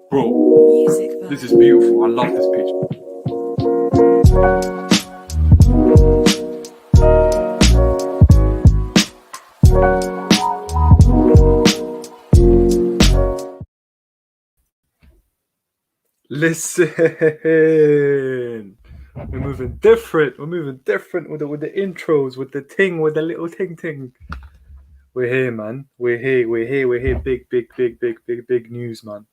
Bro, this is beautiful. I love this picture. Listen, we're moving different. We're moving different with the intros, with the ting, with the little ting. We're here, man. We're here. Big news, man.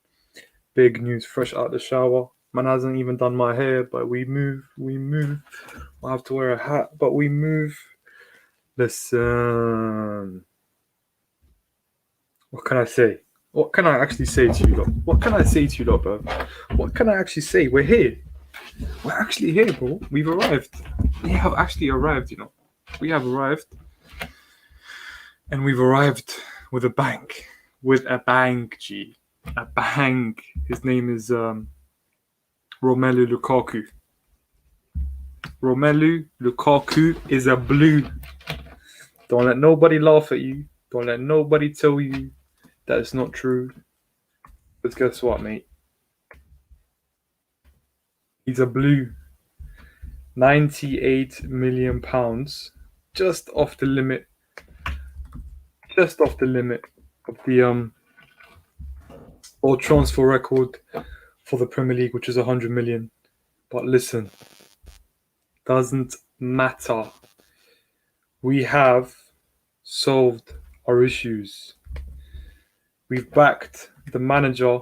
Big news, fresh out the shower. Man hasn't even done my hair, but we move. I have to wear a hat, but we move. Listen. What can I say? What can I actually say to you lot? What can I say to you lot, bro? What can I actually say? We're here. We're actually here, bro. We've arrived. We have actually arrived, you know. We have arrived. And we've arrived with a bang. With a bang, G. A bang. His name is Romelu Lukaku. Romelu Lukaku is a blue. Don't let nobody laugh at you. Don't let nobody tell you that it's not true. But guess what, mate? He's a blue. £98 million. Just off the limit. Just off the limit of the or transfer record for the Premier League, which is 100 million. But listen, doesn't matter. We have solved our issues. We've backed the manager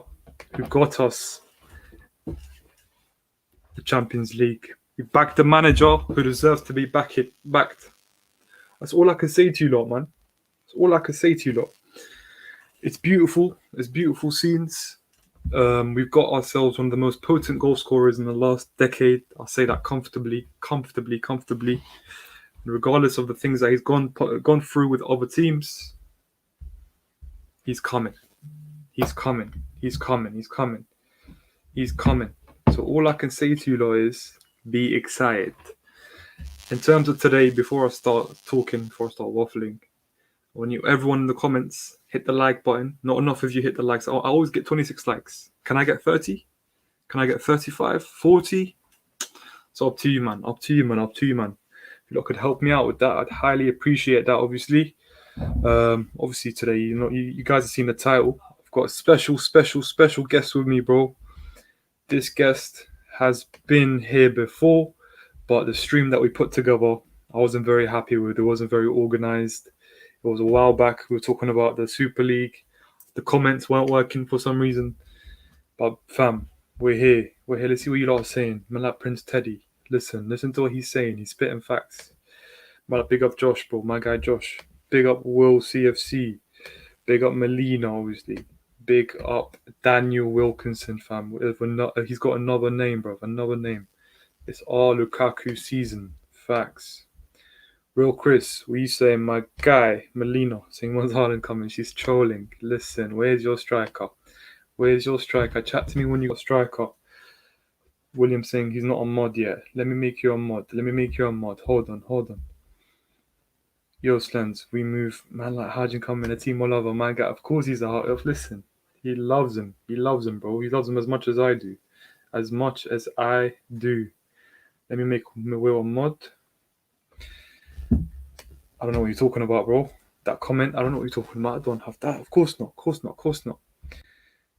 who got us the Champions League. We backed the manager who deserves to be backed. That's all I can say to you lot, man. That's all I can say to you lot. It's beautiful. It's beautiful scenes. We've got ourselves one of the most potent goal scorers in the last decade. I'll say that comfortably. And regardless of the things that he's gone through with other teams, he's coming. So all I can say to you lot is be excited. In terms of today, before I start waffling, I want everyone in the comments, hit the like button. Not enough of you hit the likes. I always get 26 likes. Can I get 30? Can I get 35? 40? It's up to you, man. Up to you, man. If you lot could help me out with that, I'd highly appreciate that, obviously. Obviously today, you guys have seen the title. I've got a special guest with me, bro. This guest has been here before, but the stream that we put together, I wasn't very happy with. It wasn't very organized. It was a while back. We were talking about the Super League. The comments weren't working for some reason. But fam, we're here. Let's see what you lot are saying. Man, like Prince Teddy. Listen to what he's saying. He's spitting facts. Man, big up Josh, bro. My guy Josh. Big up Will CFC. Big up Melina, obviously. Big up Daniel Wilkinson, fam. He's got another name, bro. Another name. It's all Lukaku season. Facts. Real Chris, what are you saying? My guy, Melina, saying when's Haaland coming? She's trolling. Listen, where's your striker? Chat to me when you got a striker. William saying he's not a mod yet. Let me make you a mod. Hold on. Yo, Slens, we move. Man like Hajin coming, a team all over. My guy, of course he's a heart. Listen, he loves him, bro. He loves him as much as I do. Let me make Will a mod. I don't know what you're talking about, bro. That comment, I don't know what you're talking about. I don't have that. Of course not. Of course not. Of course not.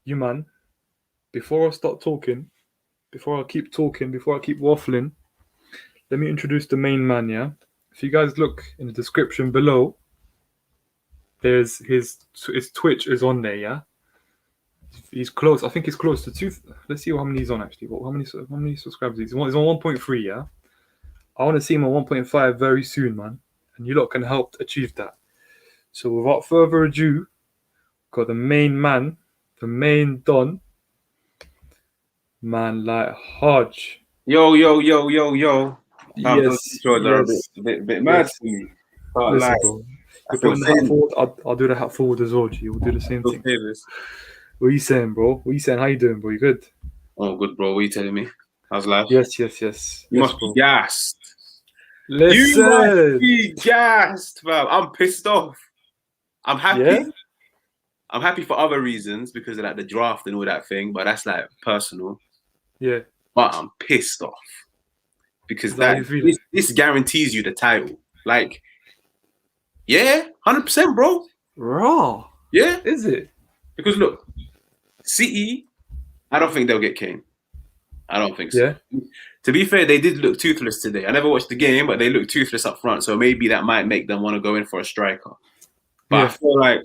You man, before I start talking, before I keep talking, before I keep waffling, let me introduce the main man, yeah? If you guys look in the description below, there's his Twitch is on there, yeah? He's close. I think he's close to two. Let's see how many he's on actually. How many subscribers he's on? He's on 1.3, yeah? I want to see him on 1.5 very soon, man. And you lot can help achieve that. So without further ado, got the main man, the main Don, man like Hodge. Yo. Those Yes, intros are a yes, bit mad yes. to me. Can't Listen, lie. bro. I You're feel putting the hat saying forward. I'll do the hat forward as well. G. We'll do the same thing. this. What are you saying, bro? What are you saying? How you doing, bro? You good? Oh, good, bro. What are you telling me? How's life? Yes. You Yes, must be bro. gassed. You must Listen. be gassed, fam. I'm pissed off. I'm happy. Yeah? I'm happy for other reasons because of like the draft and all that thing, but that's like personal. Yeah. But I'm pissed off because Is that how you feeling? this guarantees you the title. Like, yeah, 100%, bro. Raw. Yeah, Is it? because look, City, I don't think they'll get Kane. I don't think so. Yeah. To be fair, they did look toothless today. I never watched the game, but they looked toothless up front. So maybe that might make them want to go in for a striker. But I Yeah. feel like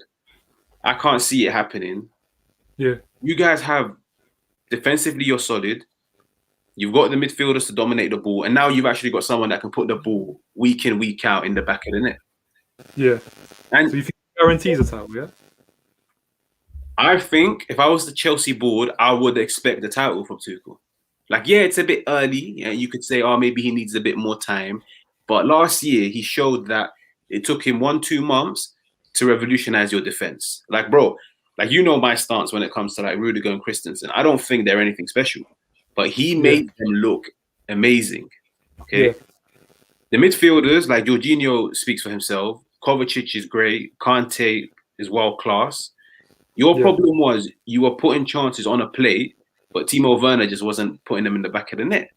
I can't see it happening. Yeah. You guys have defensively, you're solid. You've got the midfielders to dominate the ball, and now you've actually got someone that can put the ball week in, week out in the back of the net. Yeah. And So you think it guarantees a title, yeah? I think if I was the Chelsea board, I would expect the title from Tuchel. Like, yeah, it's a bit early. Yeah, you could say, oh, maybe he needs a bit more time. But last year, he showed that it took him 1-2 months to revolutionize your defense. Like, bro, like, you know my stance when it comes to like Rudiger and Christensen. I don't think they're anything special, but he made them look amazing. Okay. Yeah. The midfielders, like Jorginho speaks for himself. Kovacic is great. Kante is world class. Your problem was you were putting chances on a plate, but Timo Werner just wasn't putting them in the back of the net.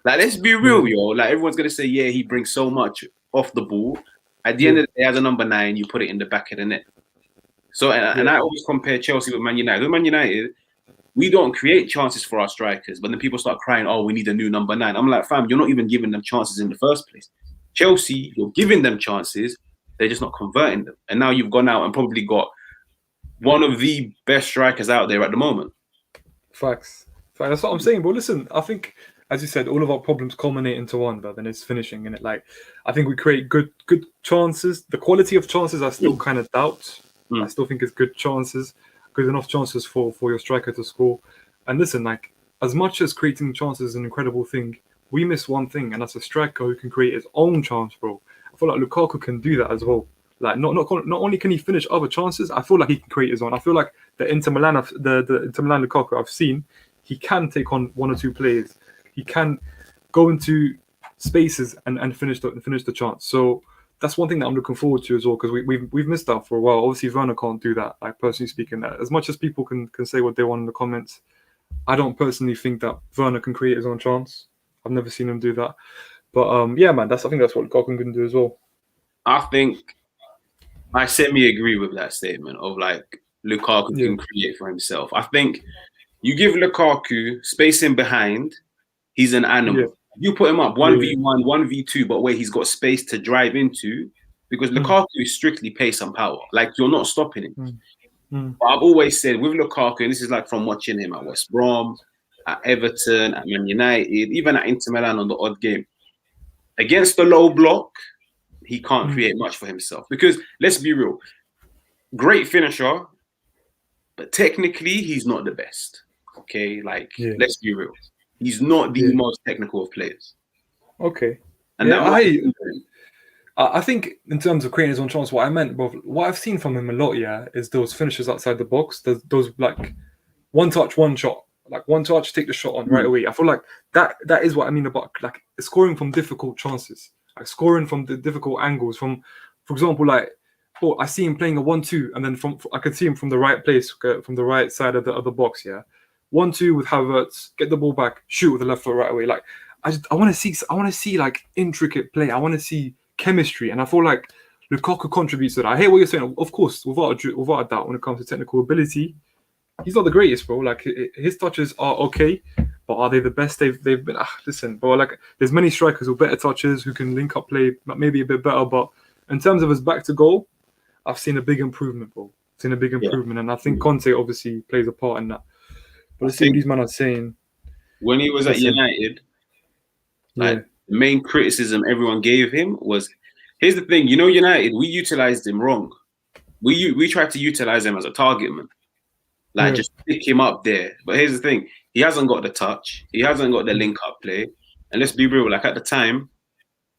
Like, let's be real, yo. Like, everyone's going to say, yeah, he brings so much off the ball. At the end of the day, as a number 9, you put it in the back of the net. So, and I always compare Chelsea with Man United. With Man United, we don't create chances for our strikers, but then people start crying, oh, we need a new number 9. I'm like, fam, you're not even giving them chances in the first place. Chelsea, you're giving them chances, they're just not converting them. And now you've gone out and probably got one of the best strikers out there at the moment. Facts. That's what I'm saying. But listen, I think, as you said, all of our problems culminate into one, but then it's finishing. And it, like, I think we create good chances. The quality of chances, I still kind of doubt. I still think it's good chances, good enough chances for your striker to score. And listen, like, as much as creating chances is an incredible thing, we miss one thing, and that's a striker who can create his own chance, bro. I feel like Lukaku can do that as well. Like, not only can he finish other chances, I feel like he can create his own. I feel like the Inter Milan Lukaku I've seen, he can take on one or two players. He can go into spaces and finish the chance. So that's one thing that I'm looking forward to as well, because we've missed out for a while. Obviously, Werner can't do that. Like, personally speaking, as much as people can say what they want in the comments, I don't personally think that Werner can create his own chance. I've never seen him do that. But yeah, man, I think that's what Lukaku can do as well. I think I semi-agree with that statement of like Lukaku can create for himself. I think you give Lukaku space in behind, he's an animal. Yeah. You put him up 1v1, 1v2, but where he's got space to drive into, because Lukaku is strictly pace and power. Like, you're not stopping him. But I've always said with Lukaku, and this is like from watching him at West Brom, at Everton, at Man United, even at Inter Milan on the odd game, against the low block, he can't create much for himself. Because let's be real, great finisher, but technically he's not the best. Okay, like let's be real, he's not the most technical of players. Okay, and I think in terms of creating his own chance, what I meant, bro, what I've seen from him a lot, is those finishes outside the box. Those like one touch, one shot, like one touch, take the shot on right away. I feel like that is what I mean about like scoring from difficult chances, like scoring from the difficult angles. For example, like, I see him playing a 1-2, and then I could see him from the right place, from the right side of the box. 1-2 with Havertz, get the ball back, shoot with the left foot right away. Like, I want to see like intricate play. I want to see chemistry, and I feel like Lukaku contributes to that. I hear what you're saying. Of course, without a doubt, when it comes to technical ability, he's not the greatest, bro. Like his touches are okay, but are they the best they've been? Listen, bro. Like there's many strikers with better touches who can link up play, maybe a bit better. But in terms of his back to goal, I've seen a big improvement, bro. I've seen a big improvement, and I think Kounde obviously plays a part in that. But let's see what these men are saying. When he was at United, like the main criticism everyone gave him was, here's the thing, United, we utilized him wrong. We tried to utilize him as a target man. Like just pick him up there. But here's the thing, he hasn't got the touch, he hasn't got the link up play. And let's be real, like at the time,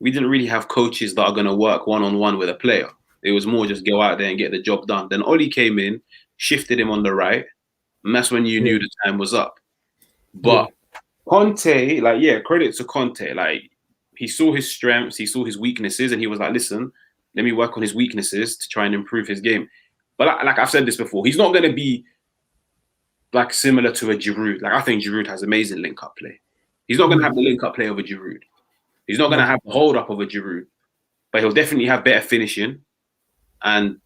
we didn't really have coaches that are gonna work one-on-one with a player. It was more just go out there and get the job done. Then Oli came in, shifted him on the right, and that's when you knew the time was up. But Kounde, like, credit to Kounde. Like, he saw his strengths, he saw his weaknesses, and he was like, listen, let me work on his weaknesses to try and improve his game. But like I've said this before, he's not going to be like similar to a Giroud. Like, I think Giroud has amazing link-up play. He's not going to have the link-up play of a Giroud. He's not going to have the hold-up of a Giroud. But he'll definitely have better finishing. And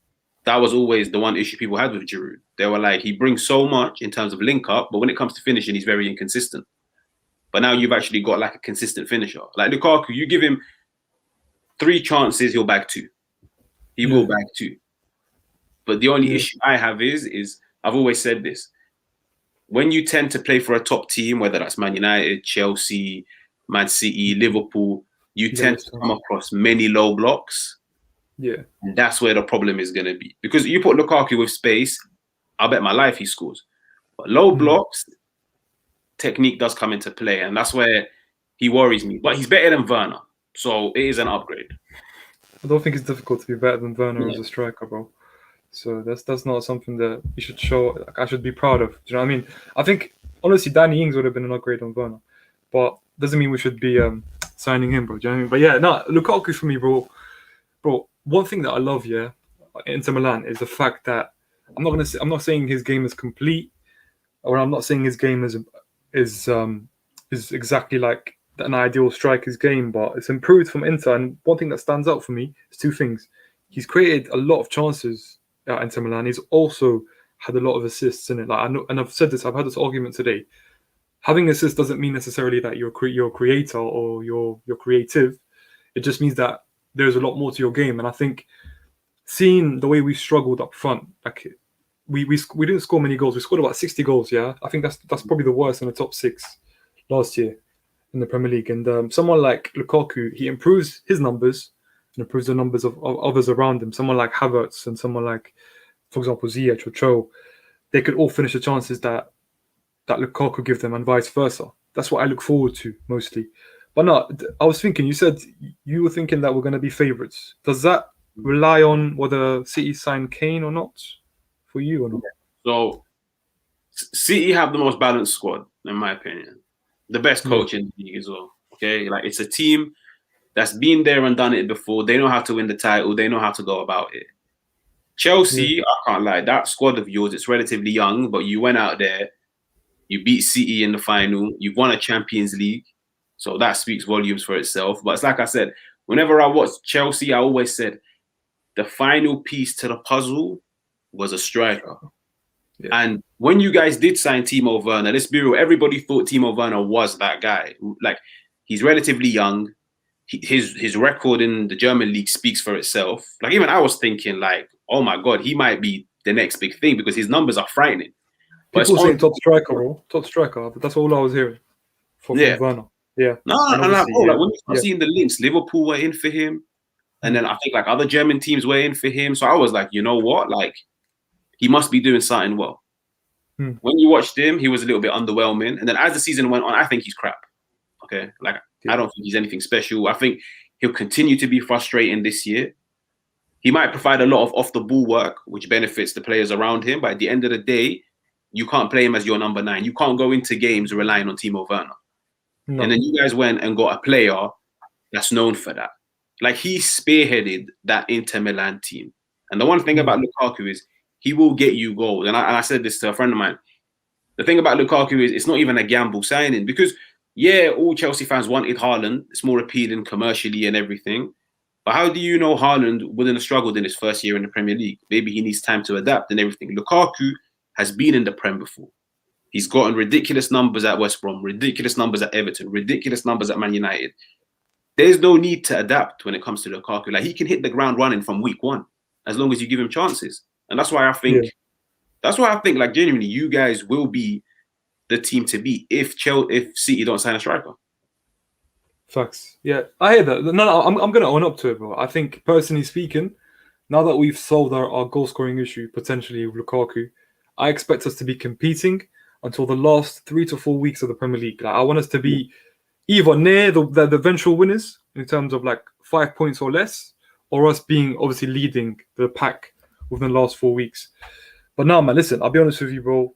that was always the one issue people had with Giroud. They were like, he brings so much in terms of link-up, but when it comes to finishing, he's very inconsistent. But now you've actually got like a consistent finisher. Like Lukaku, you give him 3 chances, he'll bag 2. He will bag 2. But the only issue I have is I've always said this. When you tend to play for a top team, whether that's Man United, Chelsea, Man City, Liverpool, you tend to come across many low blocks. Yeah. And that's where the problem is going to be. Because you put Lukaku with space, I'll bet my life he scores. But low blocks, technique does come into play. And that's where he worries me. But he's better than Werner. So it is an upgrade. I don't think it's difficult to be better than Werner as a striker, bro. So that's not something that you should show. Like, I should be proud of. Do you know what I mean? I think, honestly, Danny Ings would have been an upgrade on Werner. But doesn't mean we should be signing him, bro. Do you know what I mean? But Lukaku for me, bro. Bro, one thing that I love, Inter Milan, is the fact that I'm not saying his game is complete, or I'm not saying his game is exactly like an ideal striker's game, but it's improved from Inter. And one thing that stands out for me is 2 things. He's created a lot of chances at Inter Milan. He's also had a lot of assists in it. Like I know, and I've said this. I've had this argument today. Having assists doesn't mean necessarily that you're a creator or you're creative. It just means that there's a lot more to your game. And I think seeing the way we struggled up front, like we didn't score many goals. We scored about 60 goals. Yeah, I think that's probably the worst in the top 6 last year in the Premier League. And someone like Lukaku, he improves his numbers and improves the numbers of others around him. Someone like Havertz and someone like, for example, Ziyech or Cho, they could all finish the chances that Lukaku give them, and vice versa. That's what I look forward to mostly. But no, I was thinking, you said you were thinking that we're going to be favourites. Does that rely on whether City sign Kane or not for you or not? So City have the most balanced squad, in my opinion. The best coach in the league as well. Okay, like it's a team that's been there and done it before. They know how to win the title. They know how to go about it. Chelsea, I can't lie, that squad of yours, it's relatively young, but you went out there, you beat City in the final, you've won a Champions League. So that speaks volumes for itself. But it's like I said, whenever I watched Chelsea, I always said the final piece to the puzzle was a striker. Yeah. And when you guys did sign Timo Werner, let's be real, everybody thought Timo Werner was that guy. Like, he's relatively young. His record in the German league speaks for itself. Like, even I was thinking, like, oh my God, he might be the next big thing because his numbers are frightening. People say top striker, bro. Top striker. But that's all I was hearing from Werner. Yeah. No, like when you start seeing the links, Liverpool were in for him. And then I think like other German teams were in for him. So I was like, you know what? Like, he must be doing something well. When you watched him, he was a little bit underwhelming. And then as the season went on, I think he's crap. Okay. Like, I don't think he's anything special. I think he'll continue to be frustrating this year. He might provide a lot of off the ball work, which benefits the players around him. But at the end of the day, you can't play him as your number 9. You can't go into games relying on Timo Werner. No. And then you guys went and got a player that's known for that. Like, he spearheaded that Inter Milan team. And the one thing about Lukaku is he will get you goals. And I said this to a friend of mine. The thing about Lukaku is it's not even a gamble signing because, all Chelsea fans wanted Haaland. It's more appealing commercially and everything. But how do you know Haaland wouldn't have struggled in his first year in the Premier League? Maybe he needs time to adapt and everything. Lukaku has been in the Prem before. He's gotten ridiculous numbers at West Brom, ridiculous numbers at Everton, ridiculous numbers at Man United. There's no need to adapt when it comes to Lukaku. Like, he can hit the ground running from week one as long as you give him chances. And that's why I think, like, genuinely, you guys will be the team to beat if City don't sign a striker. Facts. Yeah, I hear that. No, I'm going to own up to it, bro. I think, personally speaking, now that we've solved our goal scoring issue potentially with Lukaku, I expect us to be competing until the last 3 to 4 weeks of the Premier League. Like, I want us to be either near the eventual winners in terms of like 5 points or less, or us being obviously leading the pack within the last 4 weeks. But now, man, listen, I'll be honest with you, bro.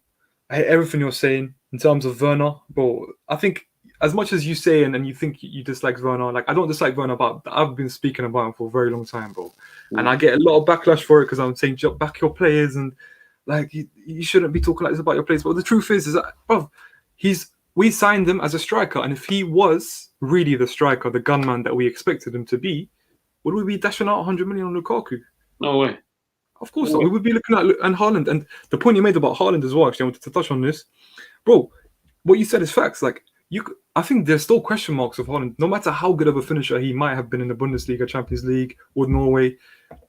I hate everything you're saying in terms of Werner, bro. I think as much as you say and you think you dislike Werner, like, I don't dislike Werner, but I've been speaking about him for a very long time, bro. And I get a lot of backlash for it because I'm saying back your players and like you shouldn't be talking like this about your players. But the truth is that, bro, we signed him as a striker, and if he was really the striker, the gunman that we expected him to be, would we be dashing out 100 million on Lukaku? No way. Of course not. We would be looking at Haaland. And the point you made about Haaland as well, actually, I wanted to touch on this. Bro, what you said is facts. Like, I think there's still question marks of Haaland. No matter how good of a finisher he might have been in the Bundesliga, Champions League, or Norway,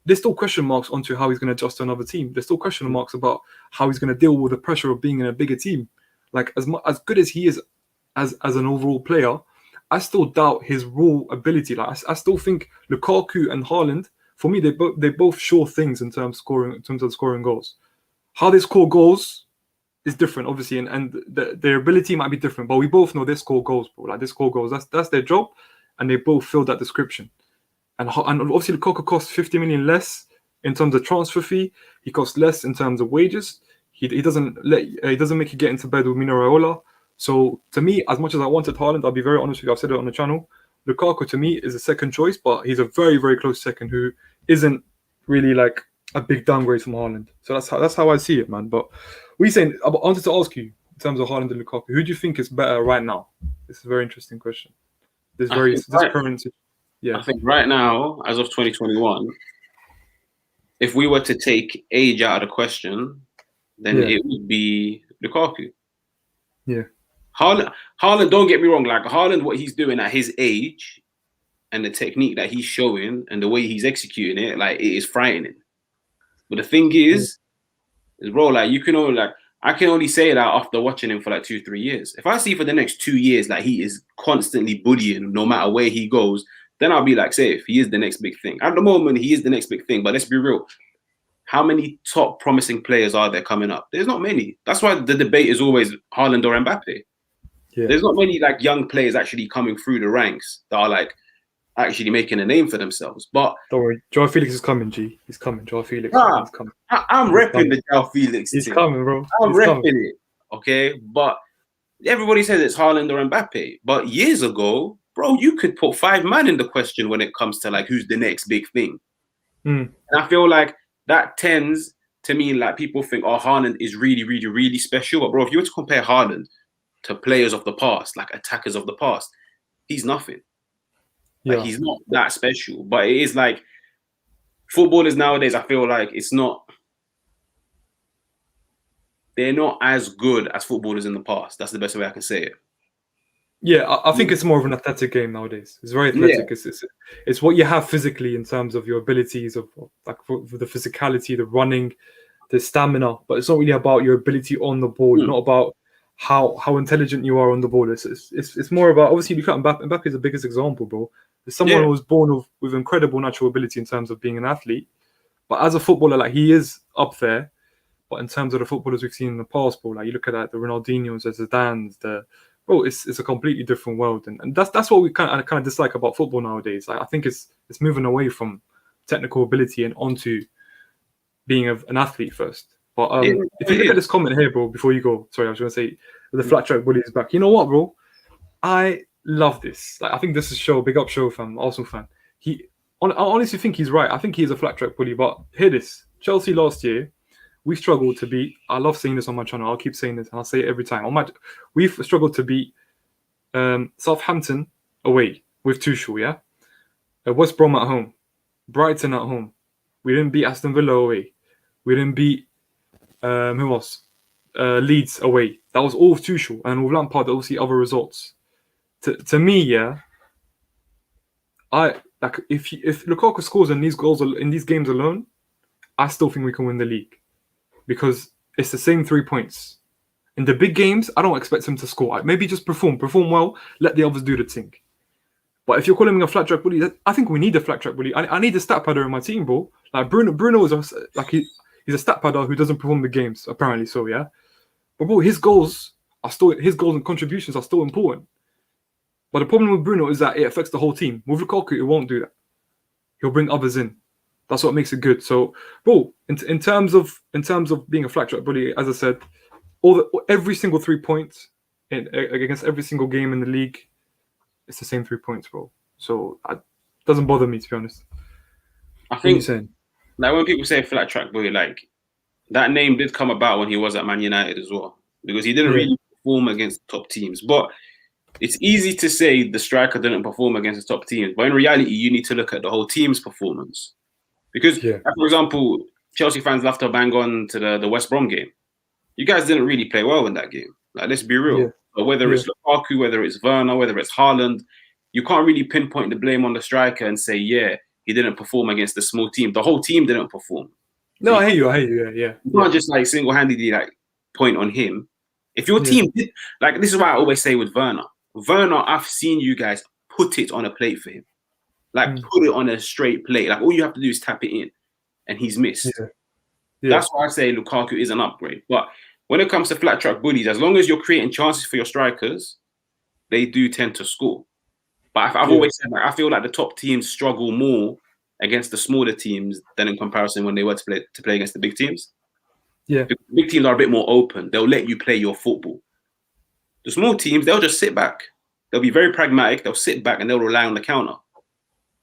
there's still question marks onto how he's going to adjust to another team. There's still question marks about how he's going to deal with the pressure of being in a bigger team. Like, as good as he is as an overall player, I still doubt his raw ability. Like, I still think Lukaku and Haaland, for me, they both sure things in terms of scoring goals. How they score goals is different, obviously, and their ability might be different. But we both know they score goals, bro. Like, they score goals. That's their job, and they both fill that description. And obviously, Lukaku costs 50 million less in terms of transfer fee. He costs less in terms of wages. He doesn't make you get into bed with Mino Raiola. So to me, as much as I wanted Haaland, I'll be very honest with you. I've said it on the channel. Lukaku to me is a second choice, but he's a very, very close second who isn't really like a big downgrade from Haaland. So that's how I see it, man. But what are you saying? I wanted to ask you in terms of Haaland and Lukaku, who do you think is better right now? This is a very interesting question. I think right now, as of 2021, if we were to take age out of the question, then it would be Lukaku. Yeah. Haaland, don't get me wrong, like Haaland, what he's doing at his age and the technique that he's showing and the way he's executing it, like, it is frightening. But the thing is bro, like, I can only say that after watching him for like 2-3 years. If I see for the next 2 years, like, he is constantly bullying no matter where he goes, then I'll be like, safe, he is the next big thing. At the moment, he is the next big thing, but let's be real. How many top promising players are there coming up? There's not many. That's why the debate is always Haaland or Mbappe. Yeah. There's not many like young players actually coming through the ranks that are like actually making a name for themselves. But don't worry, Joao Felix is coming, G. He's coming. Joao Felix is coming. I'm repping the Joao Felix. He's coming, bro. I'm repping it. Okay, but everybody says it's Haaland or Mbappe. But years ago, bro, you could put 5 man in the question when it comes to like who's the next big thing. And I feel like that tends to mean like people think, oh, Haaland is really, really, really special. But bro, if you were to compare Haaland to players of the past, like attackers of the past, he's nothing. Like, he's not that special. But it is like footballers nowadays, I feel like they're not as good as footballers in the past. That's the best way I can say it. Yeah, I think it's more of an athletic game nowadays. It's very athletic. Yeah. It's what you have physically in terms of your abilities of like for the physicality, the running, the stamina. But it's not really about your ability on the ball. Not about how intelligent you are on the ball. It's more about, obviously, you look at Mbappe. Mbappe is the biggest example, bro. There's someone who was born with incredible natural ability in terms of being an athlete. But as a footballer, like, he is up there. But in terms of the footballers we've seen in the past, bro, like, you look at the Ronaldinhos, the Zidanes, it's a completely different world, and that's what we kind of dislike about football nowadays. Like, I think it's moving away from technical ability and onto being an athlete first. But if you look at this comment here, bro, before you go, sorry, I was going to say the flat track bully is back. You know what, bro? I love this. Like, I think this is big up show fan, Arsenal fan. I honestly think he's right. I think he is a flat track bully. But hear this: Chelsea last year, we struggled to beat. I love saying this on my channel. I'll keep saying this, and I'll say it every time. We've struggled to beat Southampton away with Tuchel, West Brom at home. Brighton at home. We didn't beat Aston Villa away. We didn't beat who else? Leeds away. That was all Tuchel, and with Lampard, obviously other results. To me, yeah, if Lukaku scores in these goals in these games alone, I still think we can win the league because it's the same 3 points. In the big games, I don't expect him to score. Maybe just perform well, let the others do the thing. But if you're calling me a flat track bully, I think we need a flat track bully. I need a stat padder in my team, bro. Like Bruno is he's a stat padder who doesn't perform the games, apparently. So yeah, but bro, his goals and contributions are still important. But the problem with Bruno is that it affects the whole team. With Lukaku, it won't do that. He'll bring others in. That's what makes it good. So, bro, in terms of being a flat track bully, as I said, every single 3 points against every single game in the league, it's the same 3 points, bro. So it doesn't bother me, to be honest. I think, like when people say flat track bully, like that name did come about when he was at Man United as well, because he didn't really perform against top teams. But it's easy to say the striker didn't perform against the top teams, but in reality, you need to look at the whole team's performance. Because, for example, Chelsea fans love to bang on to the West Brom game. You guys didn't really play well in that game. Like, let's be real. Yeah. But whether it's Lukaku, whether it's Werner, whether it's Haaland, you can't really pinpoint the blame on the striker and say, yeah, he didn't perform against the small team. The whole team didn't perform. No, I hear you. Yeah. You can't just like single-handedly like point on him. If your team did, like, this is why I always say with Werner, I've seen you guys put it on a plate for him. Like, put it on a straight plate. Like, all you have to do is tap it in, and he's missed. That's why I say Lukaku is an upgrade. But when it comes to flat track bullies, as long as you're creating chances for your strikers, they do tend to score. But I've always said, like, I feel like the top teams struggle more against the smaller teams than in comparison when they were to play against the big teams. Yeah, the big teams are a bit more open. They'll let you play your football. The small teams, they'll just sit back. They'll be very pragmatic. They'll sit back and they'll rely on the counter.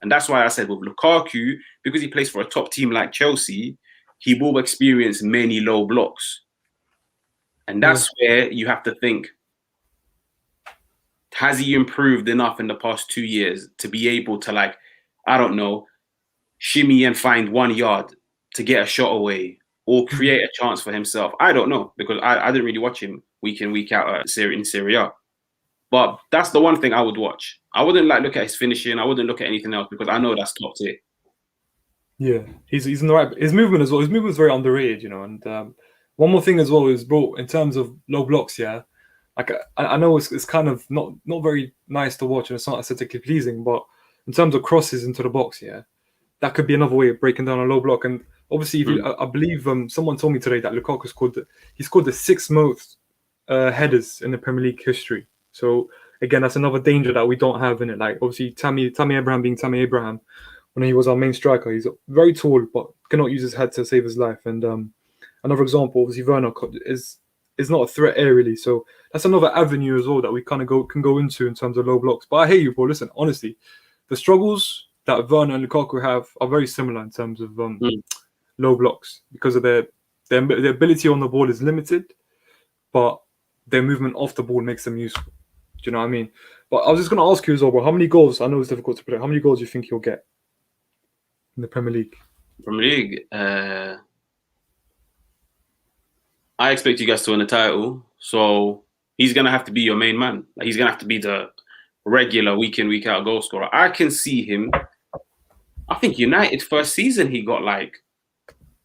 And that's why I said with Lukaku, because he plays for a top team like Chelsea, he will experience many low blocks. And that's where you have to think, has he improved enough in the past 2 years to be able to, like, I don't know, shimmy and find 1 yard to get a shot away or create a chance for himself? I don't know, because I didn't really watch him week in, week out in Serie A. But that's the one thing I would watch. I wouldn't like look at his finishing. I wouldn't look at anything else because I know that's top tier. Yeah, he's in the right. His movement as well. His movement is very underrated, you know. And one more thing as well is, bro, in terms of low blocks, like I know it's kind of not very nice to watch and it's not aesthetically pleasing, but in terms of crosses into the box, that could be another way of breaking down a low block. And obviously, I believe someone told me today that Lukaku scored the 6th most headers in the Premier League history. So again, that's another danger that we don't have in it. Like, obviously, Tammy Abraham being Tammy Abraham, when he was our main striker, he's very tall but cannot use his head to save his life. And another example, obviously, Werner is not a threat aerially. So that's another avenue as well that we kind of can go into in terms of low blocks. But I hear you, bro. Listen, honestly, the struggles that Werner and Lukaku have are very similar in terms of low blocks because of their ability on the ball is limited, but their movement off the ball makes them useful. Do you know what I mean? But I was just going to ask you as well, bro, how many goals? I know it's difficult to predict. How many goals do you think he'll get in the Premier League? Premier League, I expect you guys to win the title. So he's going to have to be your main man. Like, he's going to have to be the regular week in, week out goal scorer. I can see him. I think United first season, he got like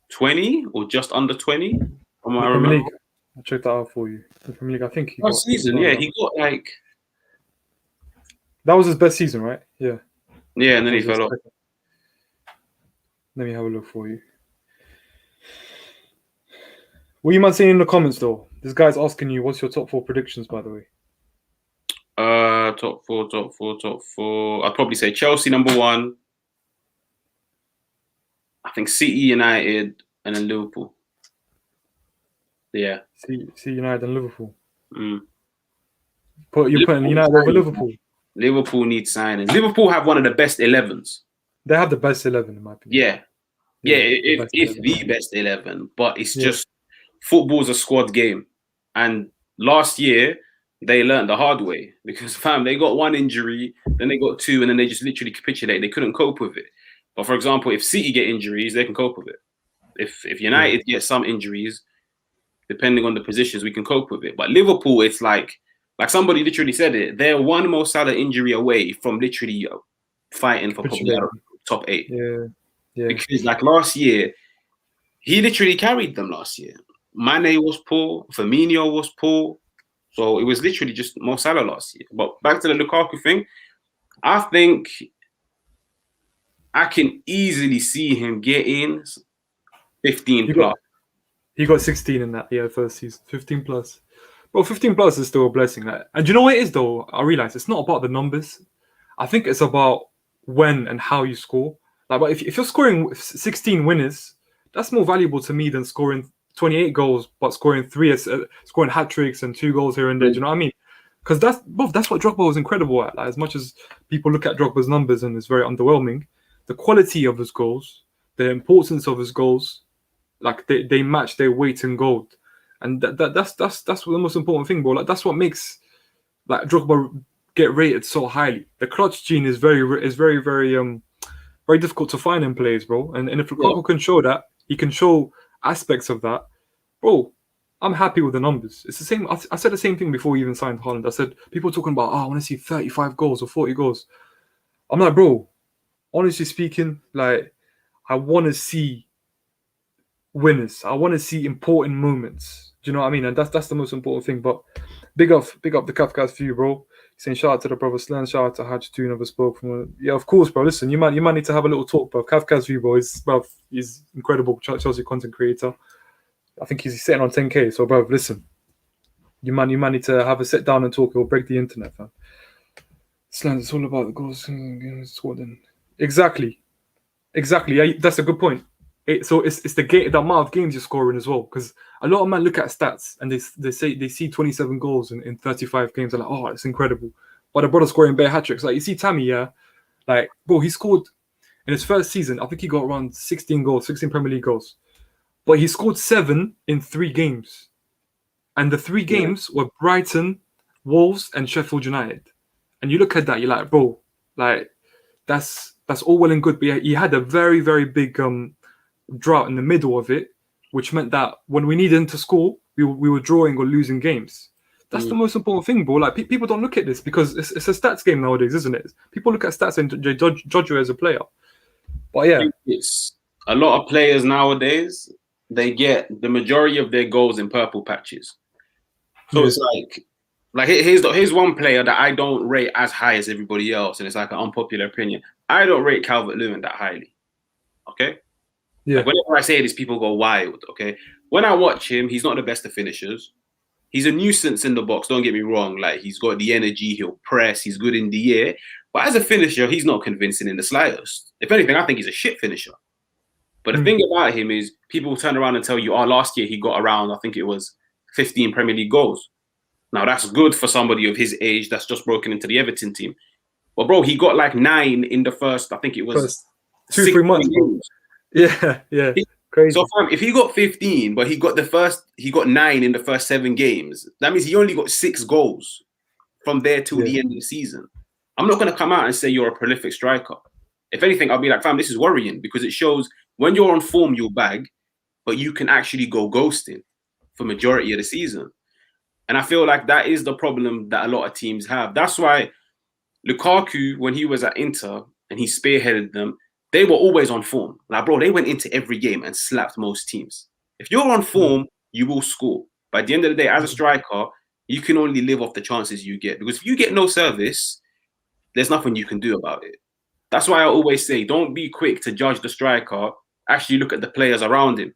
20 or just under 20. From what I remember. League. I'll check that out for you. The Premier League, I think he first season, he got like... That was his best season, right? Yeah. Yeah, and then he fell off. Let me have a look for you. What are you man saying in the comments, though? This guy's asking you, what's your top 4 predictions, by the way? Top four. I'd probably say Chelsea number 1. I think City, United, and then Liverpool. Yeah. City, United, and Liverpool. Mm. You're putting United over Liverpool. Liverpool needs signings. Liverpool have one of the best 11s. They have the best 11, in my opinion. If the best 11. But it's just football's a squad game. And last year, they learned the hard way because, fam, they got 1 injury, then they got 2, and then they just literally capitulated. They couldn't cope with it. But for example, if City get injuries, they can cope with it. If United get some injuries, depending on the positions, we can cope with it. But Liverpool, it's like somebody literally said it. They're one Mo Salah injury away from literally fighting for probably top 8. Yeah. Because like last year, he literally carried them last year. Mane was poor, Firmino was poor. So it was literally just Mo Salah last year. But back to the Lukaku thing, I think I can easily see him getting 15 plus. He got 16 in that first season. 15 plus. Well, 15 plus is still a blessing. And do you know what it is though? I realize it's not about the numbers. I think it's about when and how you score. Like, but if you're scoring 16 winners, that's more valuable to me than scoring 28 goals, but scoring scoring hat tricks and 2 goals here and there. Do you know what I mean? Because that's what Drogba was incredible at. Like, as much as people look at Drogba's numbers and it's very underwhelming, the quality of his goals, the importance of his goals, like they match their weight in gold, and that's the most important thing, bro. Like that's what makes like Drogba get rated so highly. The clutch gene is very very difficult to find in players, bro. And if Lukaku can show that, he can show aspects of that, bro. I'm happy with the numbers. It's the same. I said the same thing before we even signed Haaland. I said people talking about, I want to see 35 goals or 40 goals. I'm like, bro, honestly speaking, like I want to see winners. I want to see important moments. Do you know what I mean? And that's the most important thing. But big up the Kafkas for you, bro. Saying shout out to the brother Slan, shout out to Haj too, never spoke from. Yeah, of course, bro. Listen, you might need to have a little talk, bro. Kafkas for you, bro. He's incredible Chelsea content creator. I think he's sitting on 10K. So, bro, listen, you might need to have a sit down and talk. It'll break the internet, fam. Slan, it's all about the goals. Exactly. Yeah, that's a good point. So it's the amount of games you're scoring as well, because a lot of men look at stats and they say they see 27 goals in 35 games. They're like, oh, it's incredible. But the brother scoring bare hat tricks. Like you see Tammy, yeah, like bro, he scored in his first season. I think he got around 16 Premier League goals, but he scored 7 in 3 games, and the 3 games were Brighton, Wolves, and Sheffield United. And you look at that, you're like, bro, like that's all well and good, but he had a very very big drought in the middle of it, which meant that when we needed him to score, we were drawing or losing games. That's the most important thing, bro. Like people don't look at this because it's a stats game nowadays, isn't it? People look at stats and they judge you as a player. But yeah, it's a lot of players nowadays. They get the majority of their goals in purple patches. So it's like here's one player that I don't rate as high as everybody else, and it's like an unpopular opinion. I don't rate Calvert-Lewin that highly. Okay. Yeah. Like whenever I say this, people go wild. Okay. When I watch him, he's not the best of finishers. He's a nuisance in the box. Don't get me wrong. Like he's got the energy. He'll press. He's good in the air. But as a finisher, he's not convincing in the slightest. If anything, I think he's a shit finisher. But the thing about him is, people turn around and tell you, "Oh, last year he got around. I think it was 15 Premier League goals." Now that's good for somebody of his age that's just broken into the Everton team. But bro, he got like 9 in the first. I think it was 2-3 months. Yeah. Crazy. So if he got 15, but he got 9 in the first 7 games, that means he only got 6 goals from there till the end of the season. I'm not going to come out and say you're a prolific striker. If anything, I'll be like, fam, this is worrying, because it shows when you're on form, you'll bag, but you can actually go ghosting for majority of the season. And I feel like that is the problem that a lot of teams have. That's why Lukaku, when he was at Inter and he spearheaded them, they were always on form. Like, bro, they went into every game and slapped most teams. If you're on form, you will score. But at the end of the day, as a striker, you can only live off the chances you get. Because if you get no service, there's nothing you can do about it. That's why I always say, don't be quick to judge the striker. Actually look at the players around him.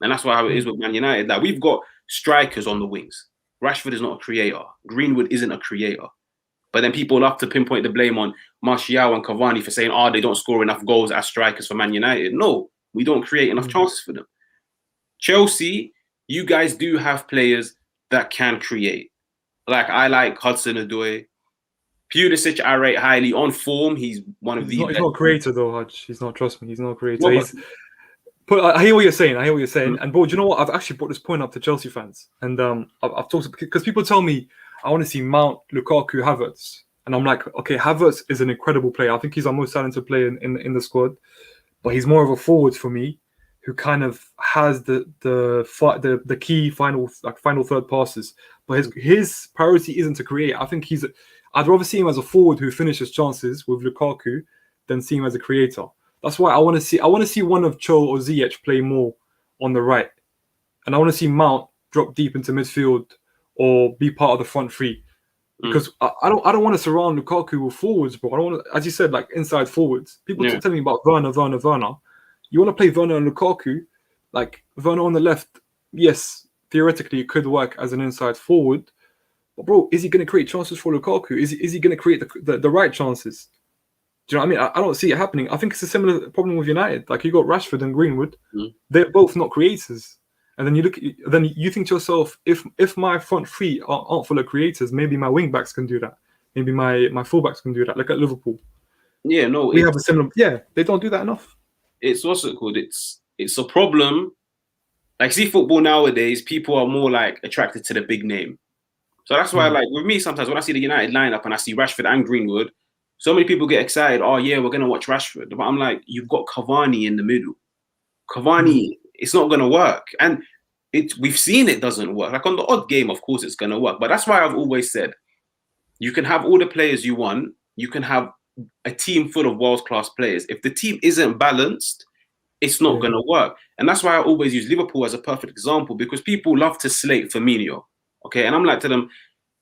And that's how it is with Man United. That we've got strikers on the wings. Rashford is not a creator. Greenwood isn't a creator. But then people love to pinpoint the blame on Martial and Cavani for saying, they don't score enough goals as strikers for Man United. No, we don't create enough chances for them. Chelsea, you guys do have players that can create. Like, I like Hudson-Odoi. Pulisic, I rate highly. On form, he's one of the best. He's not a creator, though, Hutch. He's not, trust me, he's not a creator. I hear what you're saying. And, bro, do you know what? I've actually brought this point up to Chelsea fans. And I've talked, because people tell me, I want to see Mount, Lukaku, Havertz. And I'm like, okay, Havertz is an incredible player. I think he's our most talented player in the squad, but he's more of a forward for me, who kind of has the key final third passes. But his priority isn't to create. I think I'd rather see him as a forward who finishes chances with Lukaku than see him as a creator. That's why I want to see one of Cho or Ziyech play more on the right, and I want to see Mount drop deep into midfield or be part of the front three. Because I don't want to surround Lukaku with forwards, bro. I don't want to, as you said, like inside forwards. People keep telling me about Werner. You want to play Werner and Lukaku, like Werner on the left. Yes, theoretically it could work as an inside forward, but bro, is he going to create chances for Lukaku? Is he going to create the right chances? Do you know what I mean? I don't see it happening. I think it's a similar problem with United. Like you got Rashford and Greenwood, they're both not creators. And then you think to yourself, if my front three aren't full of creators, maybe my wing backs can do that. Maybe my fullbacks can do that. Look at Liverpool. Yeah, no, we have a similar. Yeah, they don't do that enough. It's what's it called? It's a problem. Like, see, football nowadays, people are more like attracted to the big name. So that's why, like with me, sometimes when I see the United lineup and I see Rashford and Greenwood, so many people get excited. Oh yeah, we're gonna watch Rashford, but I'm like, you've got Cavani in the middle. Cavani. It's not going to work. And we've seen it doesn't work. Like on the odd game, of course, it's going to work. But that's why I've always said, you can have all the players you want. You can have a team full of world-class players. If the team isn't balanced, it's not going to work. And that's why I always use Liverpool as a perfect example, because people love to slate Firmino. Okay, and I'm like to them,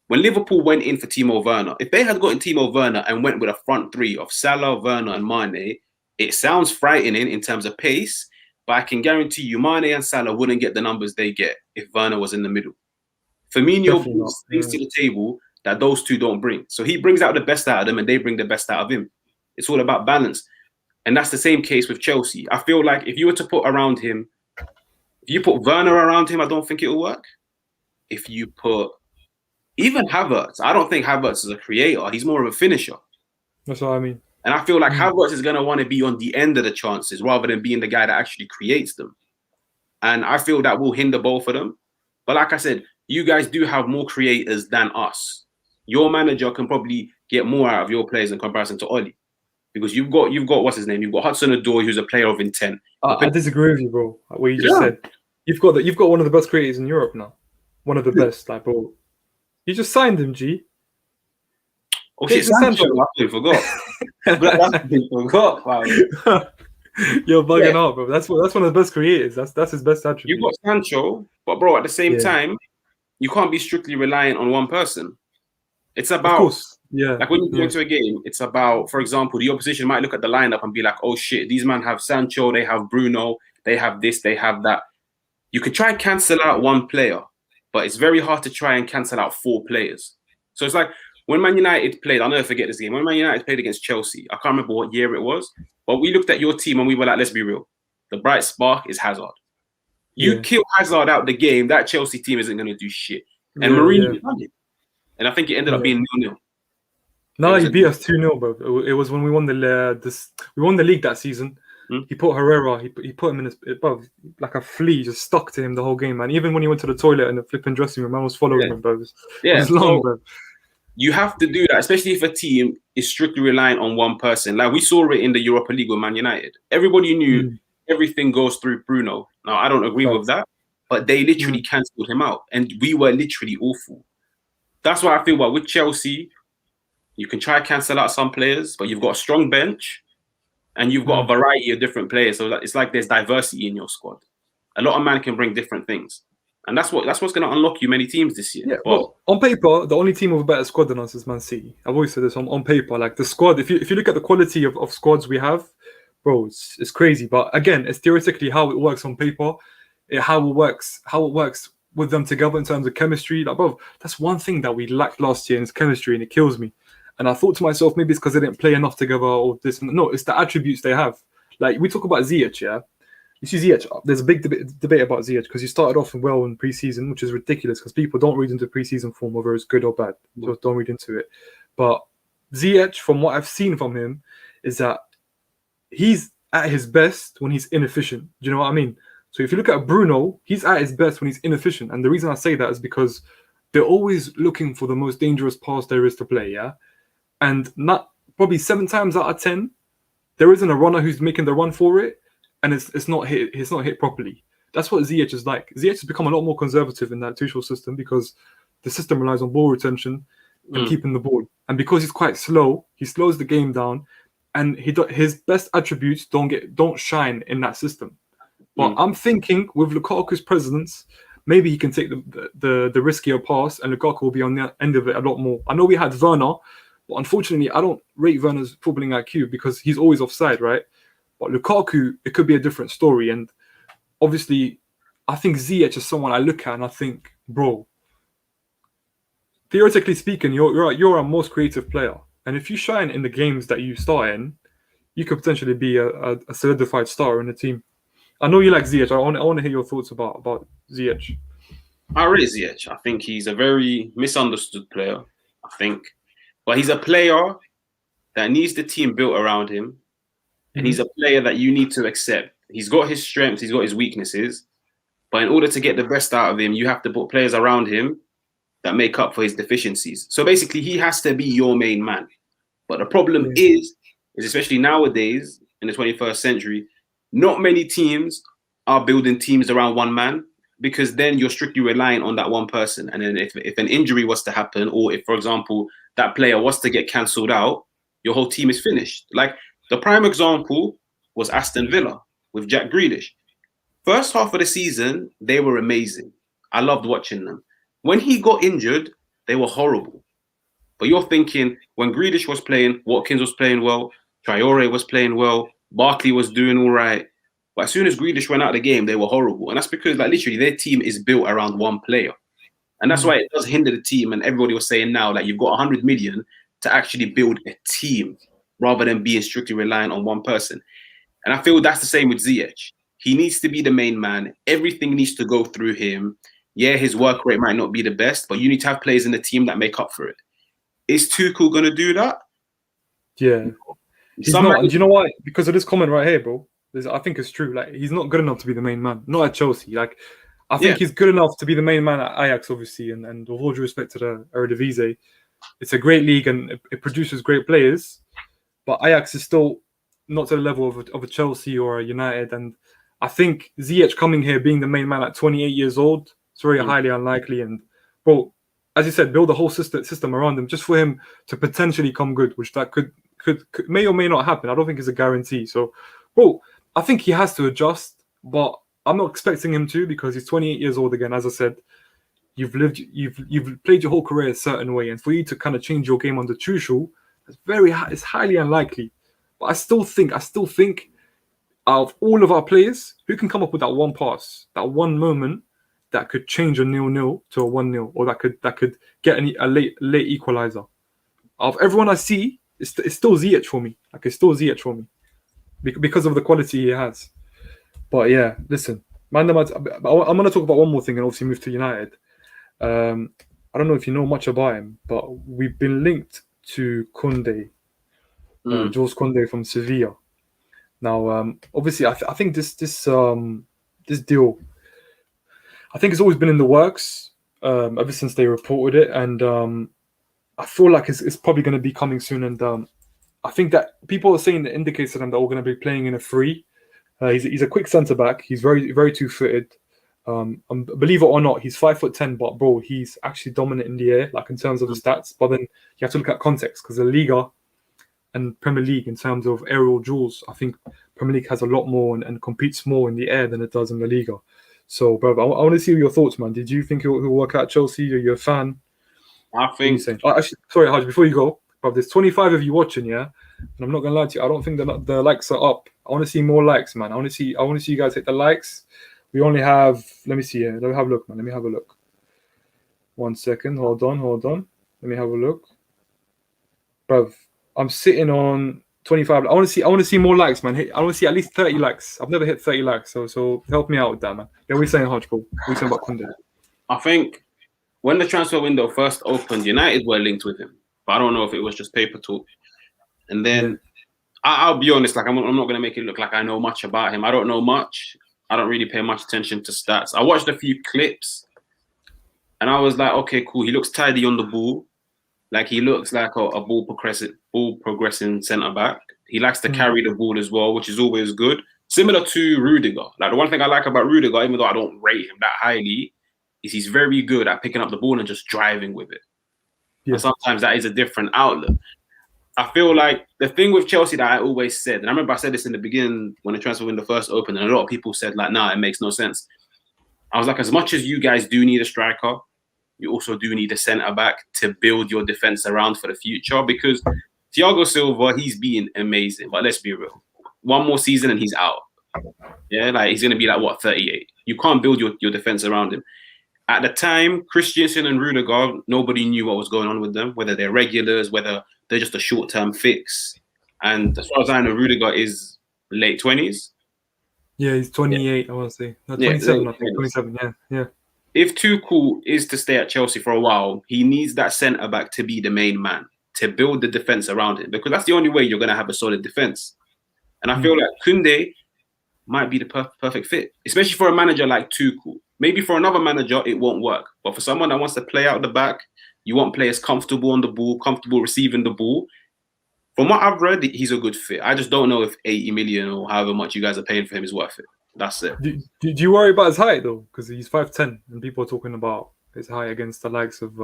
when Liverpool went in for Timo Werner, if they had gotten Timo Werner and went with a front three of Salah, Werner, and Mane, it sounds frightening in terms of pace. But I can guarantee you, Mane and Salah wouldn't get the numbers they get if Werner was in the middle. Firmino brings things to the table that those two don't bring. So he brings out the best out of them and they bring the best out of him. It's all about balance. And that's the same case with Chelsea. I feel like if you were to put around him, if you put Werner around him, I don't think it will work. If you put even Havertz, I don't think Havertz is a creator. He's more of a finisher. That's what I mean. And I feel like Havertz is going to want to be on the end of the chances rather than being the guy that actually creates them. And I feel that will hinder both of them. But like I said, you guys do have more creators than us. Your manager can probably get more out of your players in comparison to Oli. Because you've got what's his name? You've got Hudson-Odoi, who's a player of intent. I disagree with you, bro. What you just said. You've got one of the best creators in Europe now. One of the best, like, bro. You just signed him, G. Oh shit, Sancho. I forgot. Forgot. Wow. You're bugging out, bro. That's one of the best creators. That's his best attribute. You've got Sancho, but bro, at the same time, you can't be strictly reliant on one person. It's about like when you go into a game, it's about, for example, the opposition might look at the lineup and be like, oh shit, these men have Sancho, they have Bruno, they have this, they have that. You could try and cancel out one player, but it's very hard to try and cancel out four players. So it's like when Man United played, I'll never forget this game. When Man United played against Chelsea, I can't remember what year it was, but we looked at your team and we were like, let's be real. The bright spark is Hazard. You kill Hazard out the game, that Chelsea team isn't going to do shit. And Mourinho done it. And I think it ended up being 0-0. No, he beat us 2-0, bro. It was when we won the league that season. He put Herrera, he put him in above like a flea, just stuck to him the whole game, man. Even when he went to the toilet in the flipping dressing room, I was following him, bro. It was long, bro. You have to do that, especially if a team is strictly relying on one person. Like we saw it in the Europa League with Man United. Everybody knew everything goes through Bruno. Now, I don't agree with that, but they literally cancelled him out, and we were literally awful. That's why I feel like with Chelsea, you can try to cancel out some players, but you've got a strong bench, and you've got a variety of different players. So it's like there's diversity in your squad. A lot of men can bring different things. And that's what's going to unlock you many teams this year. Yeah, well, on paper, the only team with a better squad than us is Man City. I've always said this on paper. Like the squad, if you look at the quality of squads we have, bro, it's crazy. But again, it's theoretically how it works on paper, how it works with them together in terms of chemistry. Like, bro, that's one thing that we lacked last year in chemistry, and it kills me. And I thought to myself, maybe it's because they didn't play enough together or this. No, it's the attributes they have. Like we talk about Ziyech, yeah. You see Ziyech, there's a big debate about Ziyech because he started off well in pre-season, which is ridiculous because people don't read into pre-season form whether it's good or bad. Just don't read into it. But Ziyech, from what I've seen from him, is that he's at his best when he's inefficient. Do you know what I mean? So if you look at Bruno, he's at his best when he's inefficient. And the reason I say that is because they're always looking for the most dangerous pass there is to play, yeah? and not probably 7 times out of 10, there isn't a runner who's making the run for it, and it's not hit. It's not hit properly. That's what Ziyech is like. Ziyech has become a lot more conservative in that Tuchel system because the system relies on ball retention and keeping the ball. And because he's quite slow, he slows the game down, and his best attributes don't shine in that system. But I'm thinking with Lukaku's presence, maybe he can take the riskier pass, and Lukaku will be on the end of it a lot more. I know we had Werner, but unfortunately, I don't rate Werner's footballing IQ because he's always offside, right? But Lukaku, it could be a different story. And obviously, I think Ziyech is someone I look at and I think, bro, theoretically speaking, you're a most creative player. And if you shine in the games that you start in, you could potentially be a solidified star in the team. I know you like Ziyech. I want to hear your thoughts about Ziyech. I rate Ziyech. I think he's a very misunderstood player. But he's a player that needs the team built around him, and he's a player that you need to accept. He's got his strengths, he's got his weaknesses, but in order to get the best out of him, you have to put players around him that make up for his deficiencies. So basically, he has to be your main man. But the problem is especially nowadays in the 21st century, not many teams are building teams around one man, because then you're strictly relying on that one person. And then if an injury was to happen, or if, for example, that player was to get cancelled out, your whole team is finished. Like the prime example was Aston Villa with Jack Grealish. First half of the season, they were amazing. I loved watching them. When he got injured, they were horrible. But you're thinking when Grealish was playing, Watkins was playing well, Traore was playing well, Barkley was doing all right. But as soon as Grealish went out of the game, they were horrible. And that's because like literally their team is built around one player. And that's why it does hinder the team. And everybody was saying now, like, you've got 100 million to actually build a team rather than being strictly reliant on one person. And I feel that's the same with Ziyech. He needs to be the main man. Everything needs to go through him. Yeah, his work rate might not be the best, but you need to have players in the team that make up for it. Is Tuchel going to do that? Yeah. He's not. And do you know why? Because of this comment right here, bro. I think it's true. Like, he's not good enough to be the main man. Not at Chelsea. Like, I think he's good enough to be the main man at Ajax, obviously. And with all due respect to the Eredivisie, it's a great league and it produces great players. But Ajax is still not to the level of a Chelsea or a United. And I think Ziyech coming here, being the main man at 28 years old, it's very highly unlikely. And, bro, as you said, build a whole system around him just for him to potentially come good, which that could may or may not happen. I don't think it's a guarantee. So, bro, I think he has to adjust, but I'm not expecting him to because he's 28 years old again. As I said, you've played your whole career a certain way, and for you to kind of change your game under Tuchel, it's highly unlikely. But I still think out of all of our players, who can come up with that one pass, that one moment that could change a 0-0 to a 1-0, or that could get a late equalizer. Out of everyone I see, it's still Ziyech for me. Like, it's still Ziyech for me because of the quality he has. But yeah, listen, man, I'm going to talk about one more thing and obviously move to United. I don't know if you know much about him, but we've been linked to Kounde, Jules Kounde from Sevilla. Now, obviously, I think this deal, I think it's always been in the works ever since they reported it, and I feel like it's probably going to be coming soon. And I think that people are saying that indicates to them that we're going to be playing in a free. He's a quick centre back. He's very, very two-footed. Believe it or not, he's 5'10", but bro, he's actually dominant in the air, like in terms of the stats. But then you have to look at context because the Liga and Premier League, in terms of aerial duels, I think Premier League has a lot more and competes more in the air than it does in the Liga. So, bro, I want to see your thoughts, man. Did you think he'll work out at Chelsea? Are you a fan? I think. Actually, sorry, Haj, before you go, bro, there's 25 of you watching, yeah. And I'm not gonna lie to you, I don't think the likes are up. I want to see more likes, man. I want to see you guys hit the likes. We only have. Let me see here. Let me have a look, man. Let me have a look. 1 second. Hold on. Let me have a look, bro. I'm sitting on 25. I want to see more likes, man. I want to see at least 30 likes. I've never hit 30 likes, so help me out with that, man. Yeah, we're saying Haj, bro. We're saying about Kounde. I think when the transfer window first opened, United were linked with him, but I don't know if it was just paper talk. And then I'll be honest, like I'm not going to make it look like I know much about him. I don't know much. I don't really pay much attention to stats. I watched a few clips, and I was like, okay, cool. He looks tidy on the ball. Like he looks like a ball progressing centre back. He likes to carry the ball as well, which is always good. Similar to Rudiger. Like the one thing I like about Rudiger, even though I don't rate him that highly, is he's very good at picking up the ball and just driving with it. Yeah. And sometimes that is a different outlet. I feel like the thing with Chelsea that I always said, and I remember I said this in the beginning when the transfer window first opened, and a lot of people said like, nah, it makes no sense. I was like, as much as you guys do need a striker, you also do need a centre-back to build your defence around for the future, because Thiago Silva, he's been amazing, but let's be real. One more season and he's out. Yeah, like he's going to be like, what, 38? You can't build your defence around him. At the time, Christensen and Rudiger, nobody knew what was going on with them, whether they're regulars, whether they're just a short-term fix. And as far as I know, Rudiger is late 20s. Yeah, he's 28, I want to say. No, Yeah, 27, I think. 27, yeah. If Tuchel is to stay at Chelsea for a while, he needs that centre-back to be the main man, to build the defence around him, because that's the only way you're going to have a solid defence. And I feel like Kounde might be the perfect fit, especially for a manager like Tuchel. Maybe for another manager, it won't work. But for someone that wants to play out the back, you want players comfortable on the ball, comfortable receiving the ball. From what I've read, he's a good fit. I just don't know if 80 million or however much you guys are paying for him is worth it. That's it. Do you worry about his height, though? Because he's 5'10", and people are talking about his height against the likes of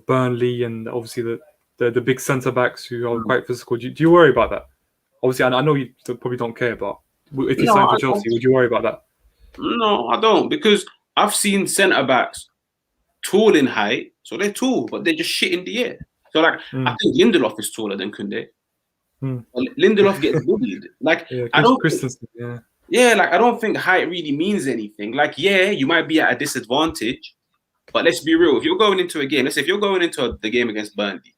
Burnley and obviously the big centre-backs who are quite physical. Do you worry about that? Obviously, I know you probably don't care, but if you sign for Chelsea, would you worry about that? No, I don't, because I've seen centre-backs tall in height, so they're tall, but they're just shit in the air. So, like, I think Lindelof is taller than Kounde. Lindelof gets bullied. Like, I don't I don't think height really means anything. Like, you might be at a disadvantage, but let's be real. If you're going into a game, let's say if you're going into the game against Burnley,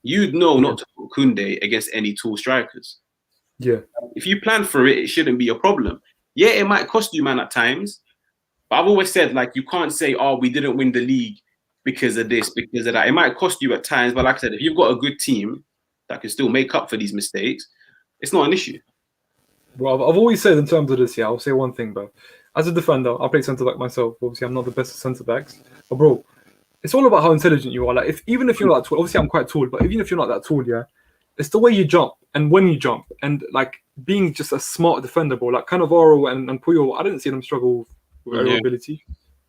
you'd know not to put Kounde against any tall strikers. Yeah. If you plan for it, it shouldn't be a problem. Yeah, it might cost you, man, at times. But I've always said, like, you can't say, oh, we didn't win the league because of this, because of that. It might cost you at times, but like I said, if you've got a good team that can still make up for these mistakes, it's not an issue. Well, I've always said in terms of this, I'll say one thing, bro. As a defender, I play centre-back myself. Obviously, I'm not the best of centre-backs. But, bro, it's all about how intelligent you are. Like, even if you're not tall, obviously I'm quite tall, but even if you're not that tall, it's the way you jump and when you jump. And, like, being just a smart defender, bro. Like, Cannavaro and Puyol, I didn't see them struggle with aerial ability.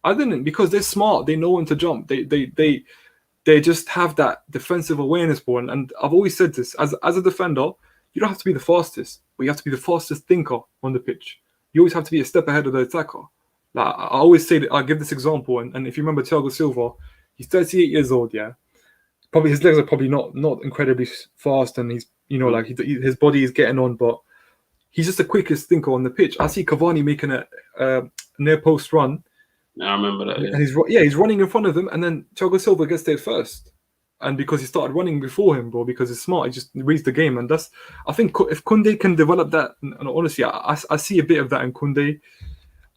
I didn't, because they're smart. They know when to jump. They just have that defensive awareness, bro. And I've always said this, as a defender, you don't have to be the fastest, but you have to be the fastest thinker on the pitch. You always have to be a step ahead of the attacker. Like, I always say that, I give this example, and if you remember Thiago Silva, he's 38 years old, Probably his legs are probably not incredibly fast, and he's, like his body is getting on, but he's just the quickest thinker on the pitch. I see Cavani making a near post run. I remember that. And he's running in front of him, and then Thiago Silva gets there first. And because he started running before him, bro, because he's smart, he just reads the game. And I think if Kounde can develop that, and honestly, I see a bit of that in Kounde.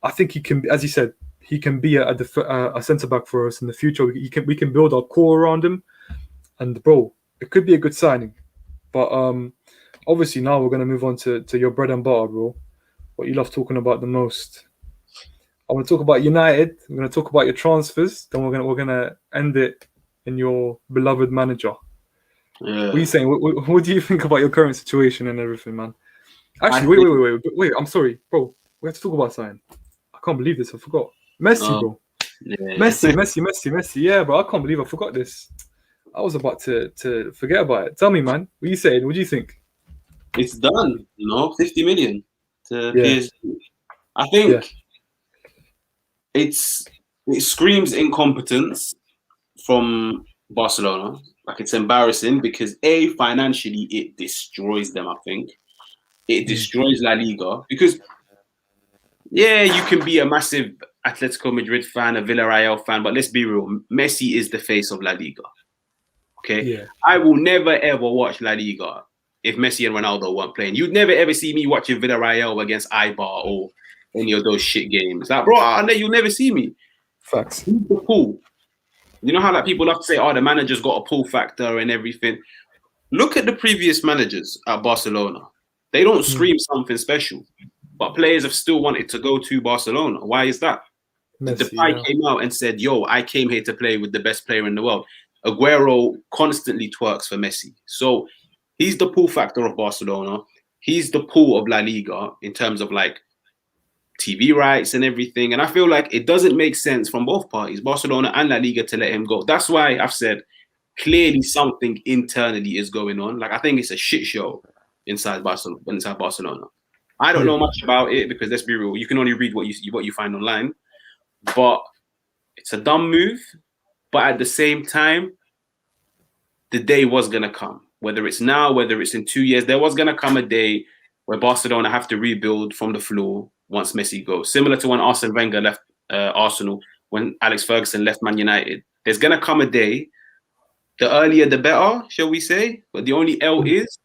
I think he can, as you said, he can be a centre-back for us in the future. We can build our core around him. And, bro, it could be a good signing. But obviously now we're going to move on to your bread and butter, bro. What you love talking about the most. I want to talk about United. We're going to talk about your transfers. Then we're gonna end it in your beloved manager. Yeah. What are you saying? What do you think about your current situation and everything, man? Actually, wait. I'm sorry, bro. We have to talk about something. I can't believe this. I forgot. Messi, bro. Yeah. Messi. Yeah, bro. I can't believe I forgot this. I was about to forget about it. Tell me, man. What are you saying? What do you think? It's done. 50 million to PSG. I think it screams incompetence from Barcelona. Like, it's embarrassing because financially it destroys them. I think it destroys La Liga because you can be a massive Atletico Madrid fan, a Villarreal fan, but let's be real, Messi is the face of La Liga. Okay, I will never ever watch La Liga if Messi and Ronaldo weren't playing. You'd never ever see me watching Villarreal against Eibar or any of those shit games. Like, bro, you'll never see me. Facts. Who's the pull? You know how like people love to say, the manager's got a pull factor and everything. Look at the previous managers at Barcelona. They don't scream something special, but players have still wanted to go to Barcelona. Why is that? Depay came out and said, I came here to play with the best player in the world. Aguero constantly twerks for Messi. So he's the pull factor of Barcelona. He's the pull of La Liga in terms of like TV rights and everything. And I feel like it doesn't make sense from both parties, Barcelona and La Liga, to let him go. That's why I've said clearly something internally is going on. Like, I think it's a shit show inside Barcelona. I don't know much about it because, let's be real, you can only read what you find online. But it's a dumb move. But at the same time, the day was going to come. Whether it's now, whether it's in 2 years, there was going to come a day where Barcelona have to rebuild from the floor once Messi goes. Similar to when Arsene Wenger left Arsenal, when Alex Ferguson left Man United. There's going to come a day, the earlier the better, shall we say? But the only L is,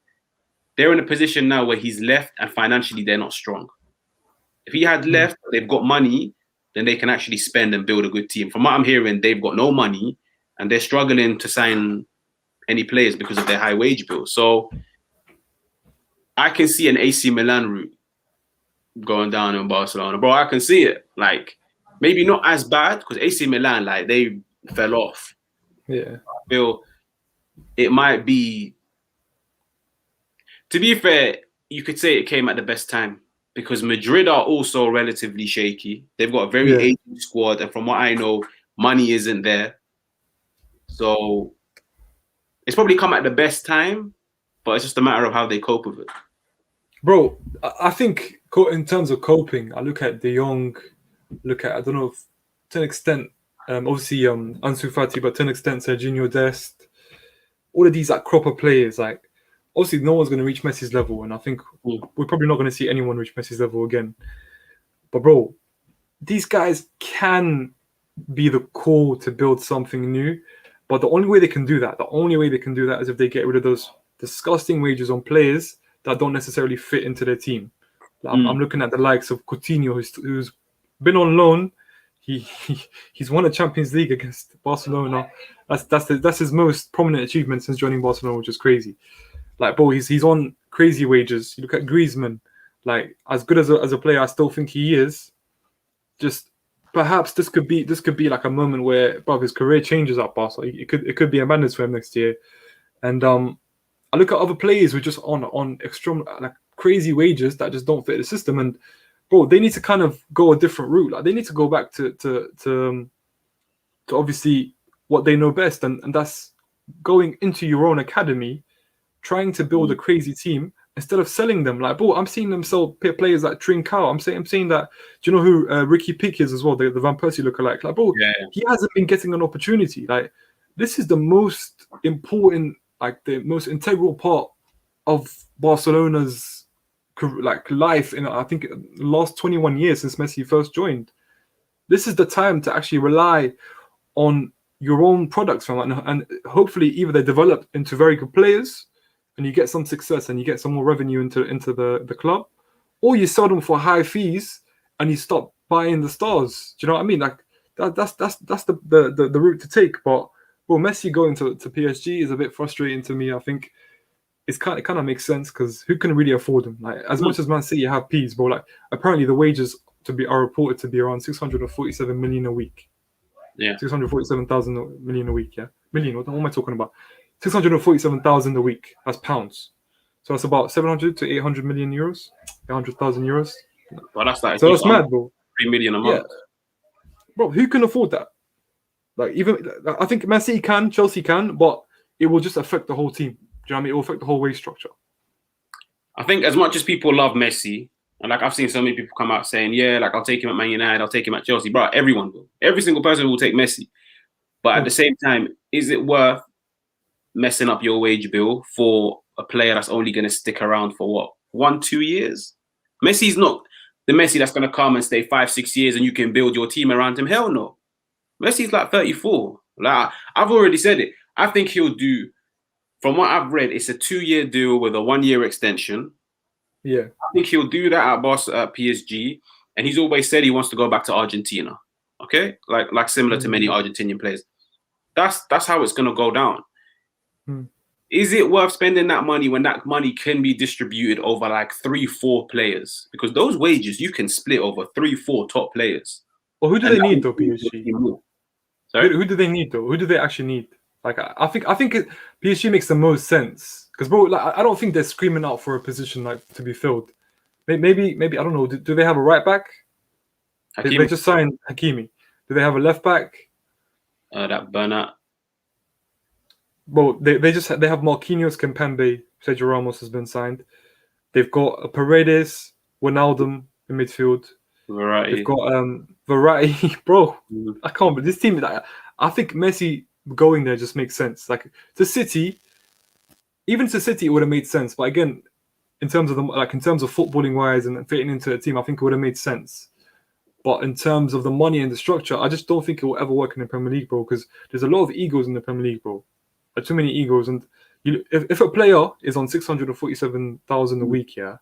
they're in a position now where he's left and financially they're not strong. If he had left, they've got money, then they can actually spend and build a good team. From what I'm hearing, they've got no money and they're struggling to sign any players because of their high wage bill. So I can see an AC Milan route going down in Barcelona. Bro, I can see it. Like, maybe not as bad because AC Milan, like, they fell off. Yeah. I feel it might be, to be fair, you could say it came at the best time because Madrid are also relatively shaky. They've got a very aging squad, and from what I know, money isn't there. So it's probably come at the best time, but it's just a matter of how they cope with it. Bro, I think in terms of coping, I look at De Jong, I don't know, if, to an extent, obviously Ansu Fati, but to an extent, Serginho Dest, all of these like proper players, like, obviously no one's going to reach Messi's level, and I think we're probably not going to see anyone reach Messi's level again. But bro, these guys can be the core to build something new, but the only way they can do that is if they get rid of those disgusting wages on players that don't necessarily fit into their team. Like, I'm looking at the likes of Coutinho, who's been on loan. He's won a Champions League against Barcelona. That's his most prominent achievement since joining Barcelona, which is crazy. Like, bro, he's on crazy wages. You look at Griezmann, like, as good as a player I still think he is. Just perhaps this could be like a moment where, bro, his career changes at Barca. It could be a madness for him next year. And I look at other players who are just on extreme, like, crazy wages that just don't fit the system. And bro, they need to kind of go a different route. Like, they need to go back to obviously what they know best, and that's going into your own academy, trying to build a crazy team instead of selling them. Like, bro, I'm seeing them sell players like Trincao. I'm seeing that. Do you know who Ricky Pick is as well? The Van Persie lookalike. Like, bro, he hasn't been getting an opportunity. Like, this is the most important, like, the most integral part of Barcelona's like life in, I think, the last 21 years since Messi first joined. This is the time to actually rely on your own products from it, and hopefully either they develop into very good players and you get some success and you get some more revenue into the club, or you sell them for high fees and you stop buying the stars. Do you know what I mean? Like, that's the route to take. But well, Messi going to PSG is a bit frustrating to me. I think it kind of makes sense because who can really afford them? Like, as much as Man City have P's, but like, apparently the wages are reported to be around 647 million a week. Yeah, 647,000 million a week. Yeah, million. What am I talking about? 647,000 a week. That's pounds. So that's about 700 to 800 million euros. 800,000 euros. well, that's like, so that's mad, bro. 3 million a month. Yeah. Bro, who can afford that? Like, even I think Man City can, Chelsea can, but it will just affect the whole team. Do you know what I mean? It will affect the whole wage structure. I think as much as people love Messi, and like I've seen so many people come out saying, yeah, like, I'll take him at Man United, I'll take him at Chelsea. Bro, everyone will. Every single person will take Messi. But at the same time, is it worth messing up your wage bill for a player that's only going to stick around for what, 1-2 years? Messi's not the Messi that's going to come and stay 5-6 years and you can build your team around him. Hell no. Messi's like 34. Like, I've already said it. I think he'll do, from what I've read, it's a 2-year deal with a 1-year extension. Yeah. I think he'll do that at PSG. And he's always said he wants to go back to Argentina. Okay? Like similar to many Argentinian players. That's how it's going to go down. Is it worth spending that money when that money can be distributed over like 3-4 players? Because those wages you can split over 3-4 top players. Well, who do they need though, PSG? Sorry? Who do they need though? Who do they actually need? Like I think PSG makes the most sense because bro, like I don't think they're screaming out for a position like to be filled. Maybe I don't know. Do they have a right back? They Hakimi, just signed Hakimi. Do they have a left back? that Bernat. Well, they have Marquinhos, Kimpembe, Sergio Ramos has been signed. They've got Paredes, Wijnaldum in midfield. Variety. They've got Variety, bro. Mhm. I can't. But this team, like, I think Messi going there just makes sense. Like to City, even to City, it would have made sense. But again, in terms of footballing wise and fitting into a team, I think it would have made sense. But in terms of the money and the structure, I just don't think it will ever work in the Premier League, bro. Because there's a lot of egos in the Premier League, bro. Like, too many egos, and if a player is on 647,000 a week, yeah,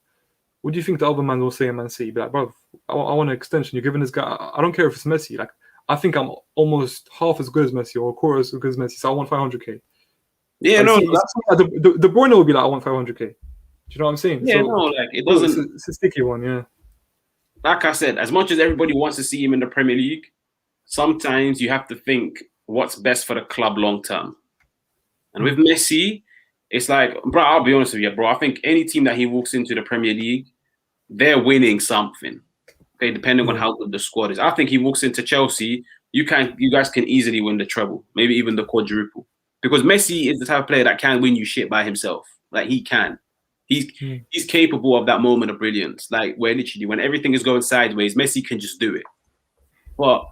what do you think the other man will say in Man City? Be like, bro, I want an extension. You're giving this guy. I don't care if it's Messi. Like, I think I'm almost half as good as Messi or a quarter as good as Messi. So I want 500k. Yeah, Like, no, the Bruyne will be like, I want 500k. Do you know what I'm saying? yeah, So, no, like it bro, doesn't. it's a sticky one, yeah. Like I said, as much as everybody wants to see him in the Premier League, sometimes you have to think what's best for the club long term. And with Messi, it's like, bro, I'll be honest with you, bro. I think any team that he walks into the Premier League, they're winning something. Okay, depending on how good the squad is. I think he walks into Chelsea, you guys can easily win the treble, maybe even the quadruple. Because Messi is the type of player that can win you shit by himself. Like he can. He's capable of that moment of brilliance. Like where literally when everything is going sideways, Messi can just do it. But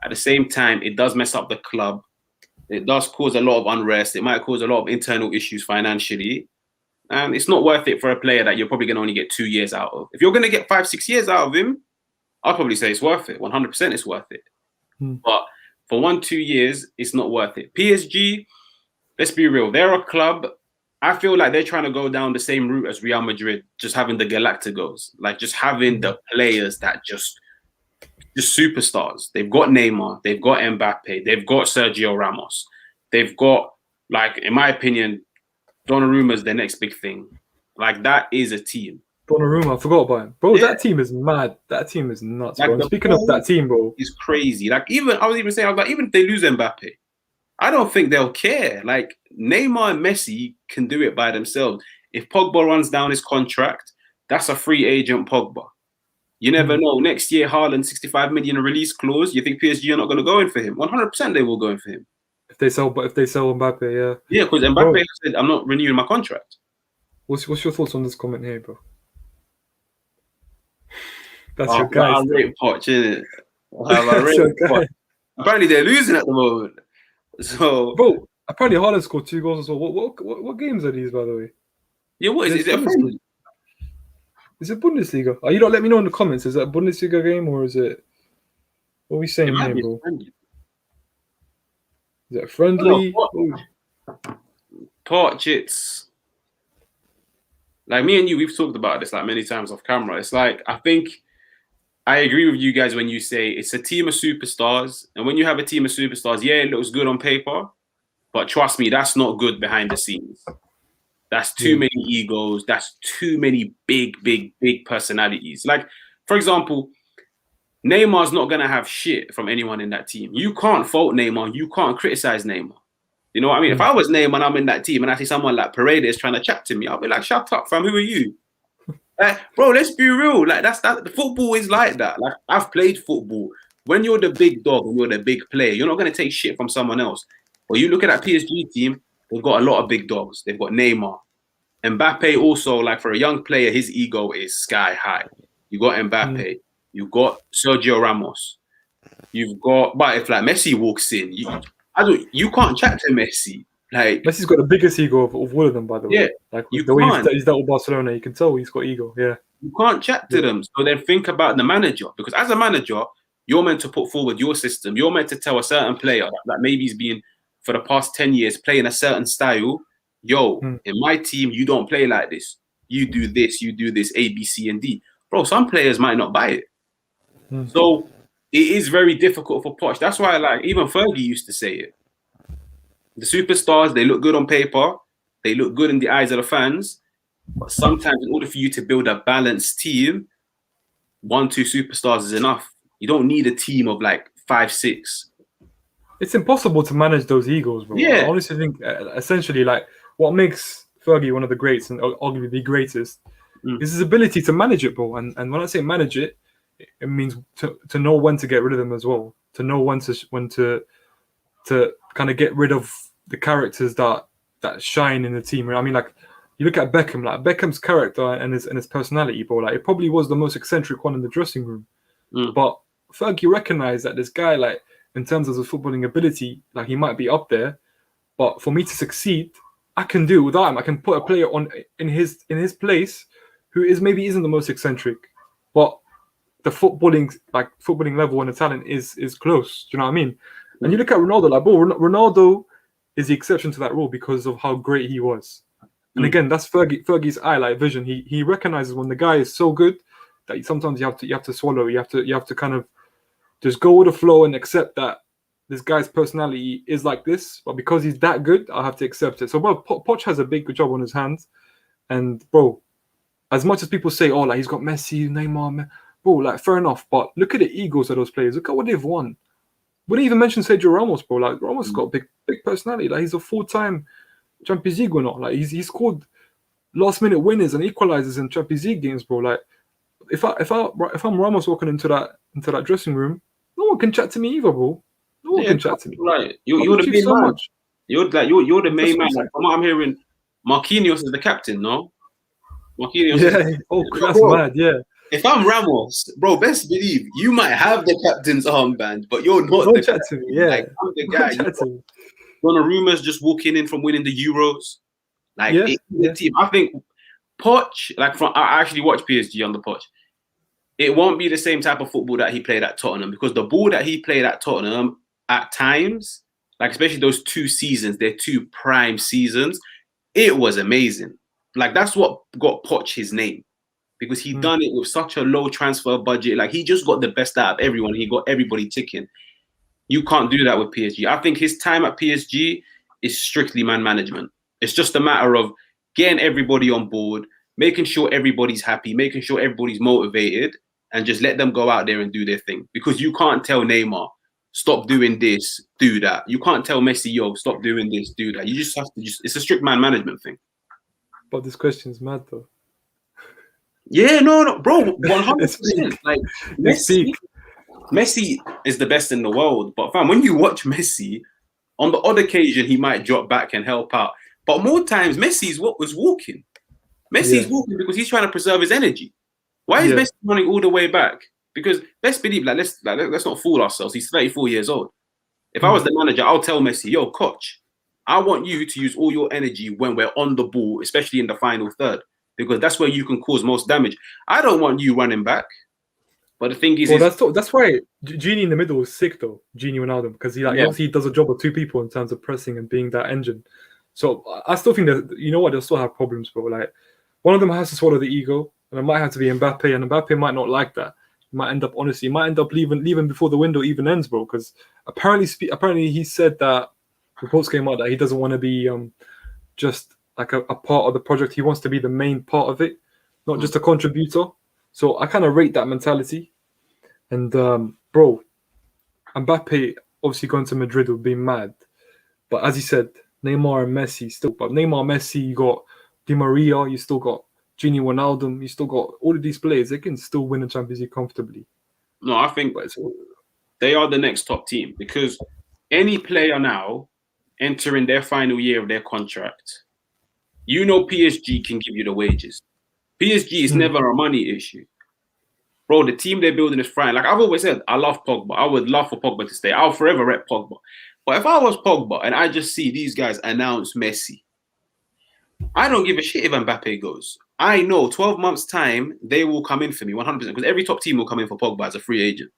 at the same time, it does mess up the club. It does cause a lot of unrest. It might cause a lot of internal issues financially. And it's not worth it for a player that you're probably going to only get 2 years out of. If you're going to get 5-6 years out of him, I'll probably say it's worth it. 100% it's worth it. But for 1-2 years, it's not worth it. PSG, let's be real. They're a club. I feel like they're trying to go down the same route as Real Madrid, just having the Galacticos, like just having the players that just superstars. They've got Neymar, they've got Mbappe, they've got Sergio Ramos, they've got, like, in my opinion, Donnarumma's the next big thing. Like that is a team. Donnarumma, I forgot about him, bro. Yeah. That team is mad. That team is nuts, like, bro. Speaking of that team, bro, is crazy. Like I was like, even if they lose Mbappe, I don't think they'll care. Like Neymar and Messi can do it by themselves. If Pogba runs down his contract, that's a free agent Pogba. You never know. Next year, Haaland, 65 million release clause. You think PSG are not going to go in for him? 100% they will go in for him. If they sell Mbappe, yeah. Yeah, because Mbappe said, I'm not renewing my contract. What's your thoughts on this comment here, bro? That's your guy. I rate Poch, innit? Apparently they're losing at the moment. So, bro, apparently Haaland scored 2 goals as well. What games are these, by the way? Yeah, what is it? A friendly? Is it Bundesliga? You don't let me know in the comments. Is that a Bundesliga game or is it? What are we saying here, bro? Friendly. Is it friendly? Poch, it's like me and you. We've talked about this like many times off camera. It's like I think I agree with you guys when you say it's a team of superstars, and when you have a team of superstars, yeah, it looks good on paper, but trust me, that's not good behind the scenes. That's too many egos. That's too many big personalities. Like, for example, Neymar's not going to have shit from anyone in that team. You can't fault Neymar. You can't criticize Neymar. You know what I mean? If I was Neymar and I'm in that team and I see someone like Paredes trying to chat to me, I'll be like, shut up, fam. Who are you? Like, bro, let's be real. Like, that. The football is like that. Like, I've played football. When you're the big dog and you're the big player, you're not going to take shit from someone else. But you look at that PSG team, they've got a lot of big dogs. They've got Neymar. Mbappe also, like for a young player, his ego is sky high. You got Mbappe. You got Sergio Ramos. You've got, but if like Messi walks in, you can't chat to Messi. Like Messi's got the biggest ego of all of them, by the way. Yeah, like the way he's dealt with Barcelona, you can tell he's got ego. Yeah, you can't chat to them. So then think about the manager, because as a manager, you're meant to put forward your system. You're meant to tell a certain player that maybe he's been for the past 10 years playing a certain style. Yo, in my team, you don't play like this. You do this, A, B, C, and D. Bro, some players might not buy it. So it is very difficult for Poch. That's why, like, even Fergie used to say it. The superstars, they look good on paper. They look good in the eyes of the fans. But sometimes in order for you to build a balanced team, 1-2 superstars is enough. You don't need a team of like 5-6. it's impossible to manage those egos, bro. I Yeah. honestly think, essentially, like what makes Fergie one of the greats and arguably the greatest is his ability to manage it, bro. And when I say manage it, it means to know when to get rid of them as well. To know when to kind of get rid of the characters that shine in the team. I mean, like you look at Beckham, like Beckham's character and his personality, bro. Like it probably was the most eccentric one in the dressing room. But Fergie recognized that this guy, like in terms of his footballing ability, like he might be up there, but for me to succeed, I can do it without him. I can put a player on in his place who maybe isn't the most eccentric, but the footballing level and the talent is close. Do you know what I mean? And you look at Ronaldo, like bro, Ronaldo is the exception to that rule because of how great he was. And again, that's Fergie's eye, like vision. He recognizes when the guy is so good that sometimes you have to swallow. You have to kind of just go with the flow and accept that this guy's personality is like this. But because he's that good, I have to accept it. So, bro, Poch has a big job on his hands. And bro, as much as people say, oh, like he's got Messi, Neymar, bro, like fair enough. But look at the egos of those players. Look at what they've won. Wouldn't even mention Sergio Ramos, bro. Like Ramos got big personality. Like he's a full-time Champions League winner. Like he's scored last-minute winners and equalizers in Champions League games, bro. Like if I'm Ramos walking into that dressing room, no one can chat to me either, bro. No one can chat to me. Right, you're the main man. Much. You're the main man. Like, from what I'm hearing, Marquinhos is the captain, no? Marquinhos. Yeah. Oh, that's mad. Yeah. If I'm Ramos, bro, best believe you might have the captain's armband, but you're not. Don't chat to me. Yeah. Like, I'm the guy. Donnarumma's just walking in from winning the Euros. Like the team. I think Poch, I actually watched PSG on the Poch. It won't be the same type of football that he played at Tottenham because the ball that he played at Tottenham at times, like especially those 2 seasons, their 2 prime seasons, it was amazing. Like that's what got Poch his name because he done it with such a low transfer budget. Like he just got the best out of everyone. He got everybody ticking. You can't do that with PSG. I think his time at PSG is strictly man management. It's just a matter of getting everybody on board, making sure everybody's happy, making sure everybody's motivated, and just let them go out there and do their thing. Because you can't tell Neymar, stop doing this, do that. You can't tell Messi, yo, stop doing this, do that. You just have to it's a strict man management thing. But this question's mad though. Yeah, no, bro, 100%. Like Messi is the best in the world. But fam, when you watch Messi, on the odd occasion, he might drop back and help out. But more times, Messi's walking. Messi's walking because he's trying to preserve his energy. Why is Messi running all the way back? Because let's believe, let's not fool ourselves. He's 34 years old. If I was the manager, I'll tell Messi, yo, coach, I want you to use all your energy when we're on the ball, especially in the final third, because that's where you can cause most damage. I don't want you running back. But the thing is, that's why Genie in the middle is sick though, Genie Ronaldo, because he obviously does a job of 2 people in terms of pressing and being that engine. So I still think that they'll still have problems, bro. Like one of them has to swallow the ego, and it might have to be Mbappe, and Mbappe might not like that. He might end up leaving before the window even ends, bro. Because apparently he said that reports came out that he doesn't want to be just like a part of the project. He wants to be the main part of it, not just a contributor. So I kind of rate that mentality. And bro, Mbappe obviously going to Madrid would be mad. But as you said, Neymar and Messi still. But Neymar, Messi, you got Di Maria, you still got Gini Wijnaldum, you still got all of these players. They can still win the Champions League comfortably. No, I think they are the next top team because any player now entering their final year of their contract, PSG can give you the wages. PSG is never a money issue. Bro, the team they're building is fine. Like I've always said, I love Pogba. I would love for Pogba to stay. I'll forever rep Pogba. But if I was Pogba and I just see these guys announce Messi, I don't give a shit if Mbappe goes. I know 12 months' time, they will come in for me 100% because every top team will come in for Pogba as a free agent.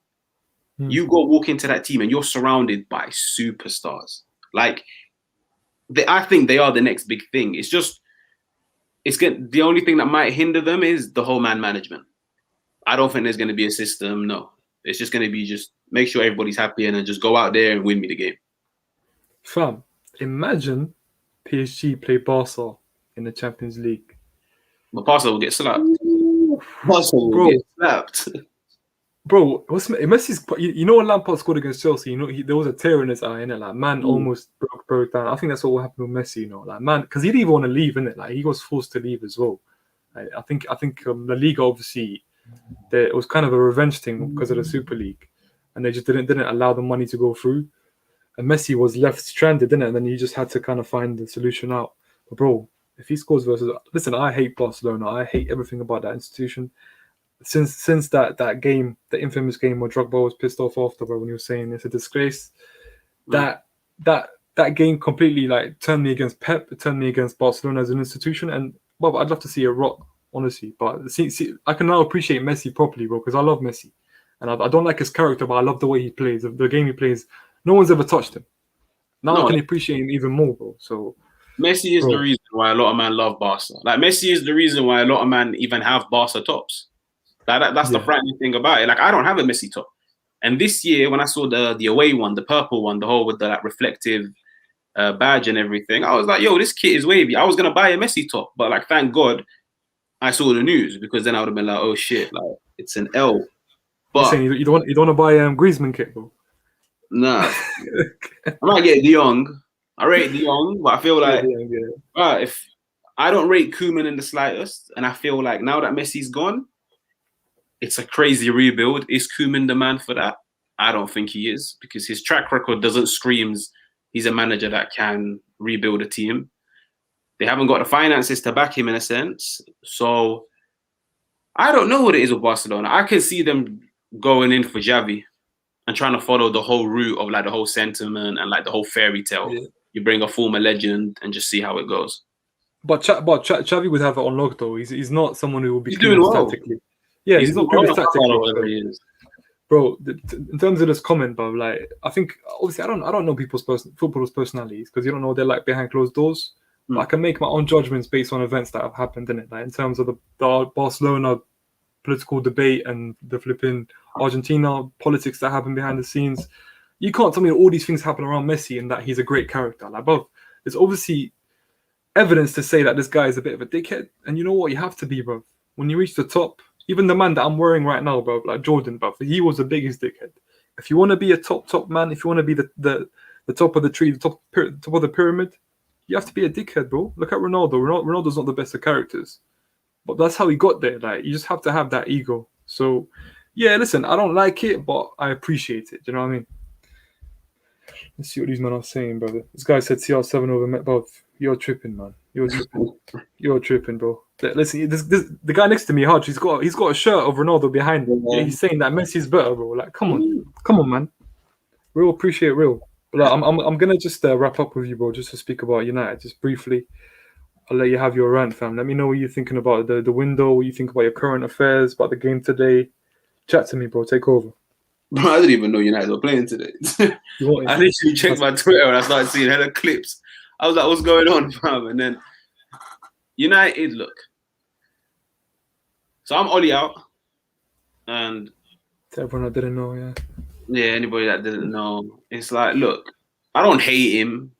You go walk into that team and you're surrounded by superstars. Like, I think they are the next big thing. The only thing that might hinder them is the whole man management. I don't think there's going to be a system. No, it's just going to be just make sure everybody's happy and then just go out there and win me the game. Fam, imagine PSG play Barca in the Champions League. But Barca will get slapped. Barca will get slapped. bro, Messi's? You know when Lampard scored against Chelsea, you know there was a tear in his eye, innit? Like man almost broke down. I think that's what happened with Messi, you know, like man, because he didn't even want to leave, innit? Like he was forced to leave as well. I think La Liga obviously it was kind of a revenge thing because of the Super League, and they just didn't allow the money to go through. And Messi was left stranded, didn't it? And then you just had to kind of find the solution out. But bro, if he scores versus, listen, I hate Barcelona. I hate everything about that institution. Since that game, the infamous game where Drogba was pissed off after, bro, when he was saying it's a disgrace. That that game completely like turned me against Pep. It turned me against Barcelona as an institution. And well, I'd love to see a rot, honestly. But see, I can now appreciate Messi properly, bro, because I love Messi, and I don't like his character, but I love the way he plays. The game he plays, no one's ever touched him. Now I can appreciate him even more, bro. So Messi is the reason why a lot of men love Barca. Like Messi is the reason why a lot of men even have Barca tops. That's the frightening thing about it. Like I don't have a Messi top, and this year when I saw the away one, the purple one, the whole with the like reflective badge and everything, I was like, yo, this kit is wavy. I was gonna buy a Messi top, but like thank God I saw the news, because then I would have been like, oh shit, like it's an L. But you don't want to buy Griezmann kit, bro? Nah, I might get De Jong. I rate De Jong, but I feel like if I don't rate Koeman in the slightest, and I feel like now that Messi's gone, it's a crazy rebuild. Is Koeman the man for that? I don't think he is, because his track record doesn't scream he's a manager that can rebuild a team. They haven't got the finances to back him in a sense. So I don't know what it is with Barcelona. I can see them going in for Xavi and trying to follow the whole route of like the whole sentiment and like the whole fairy tale. Yeah. You bring a former legend and just see how it goes. But Xavi would have it on lock though. He's not someone who will be clueless tactically. Yeah, he's not clueless tactically. Bro, in terms of this comment, bro, like I think obviously I don't know footballers' personalities, because you don't know what they're like behind closed doors. But I can make my own judgments based on events that have happened in it. Like in terms of the Barcelona political debate and the flipping Argentina politics that happen behind the scenes. You can't tell me that all these things happen around Messi and that he's a great character. Like, bro, there's obviously evidence to say that this guy is a bit of a dickhead. And you know what? You have to be, bro. When you reach the top, even the man that I'm wearing right now, bro, like Jordan, bro, he was the biggest dickhead. If you want to be a top man, if you want to be the top of the tree, the top of the pyramid, you have to be a dickhead, bro. Look at Ronaldo. Ronaldo's not the best of characters, but that's how he got there. Like, you just have to have that ego. So, yeah, listen, I don't like it, but I appreciate it. Do you know what I mean? Let's see what these men are saying, brother. This guy said CR7 over Met, bro. You're tripping, man. You're tripping, bro. Listen, the guy next to me, Hodge, he's got a shirt of Ronaldo behind him. Yeah, he's saying that Messi's better, bro. Like, come on, man. Real appreciate real. But like, I'm gonna just wrap up with you, bro, just to speak about United, just briefly. I'll let you have your rant, fam. Let me know what you're thinking about the window, what you think about your current affairs, about the game today. Chat to me, bro. Take over. Bro, I didn't even know United were playing today. I literally checked my Twitter and I started seeing hella clips. I was like, what's going on, fam? And then United, look. So I'm Ollie out. And to everyone that didn't know, yeah. Yeah, anybody that didn't know. It's like, look, I don't hate him.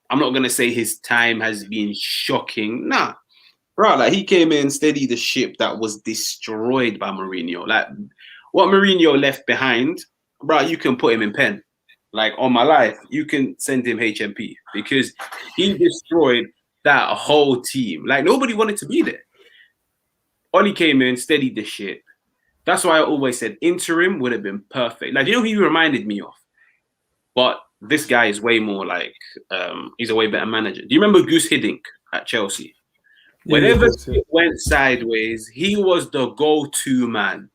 I'm not going to say his time has been shocking. Nah. Bro, like he came in, steadied the ship that was destroyed by Mourinho. Like what Mourinho left behind, bro, you can put him in pen. Like on my life, you can send him HMP, because he destroyed that whole team. Like nobody wanted to be there. Oli came in, steadied the ship. That's why I always said interim would have been perfect. Like, you know who he reminded me of? But this guy is way more like, he's a way better manager. Do you remember Goose Hiddink at Chelsea? Whenever it went sideways, he was the go-to man.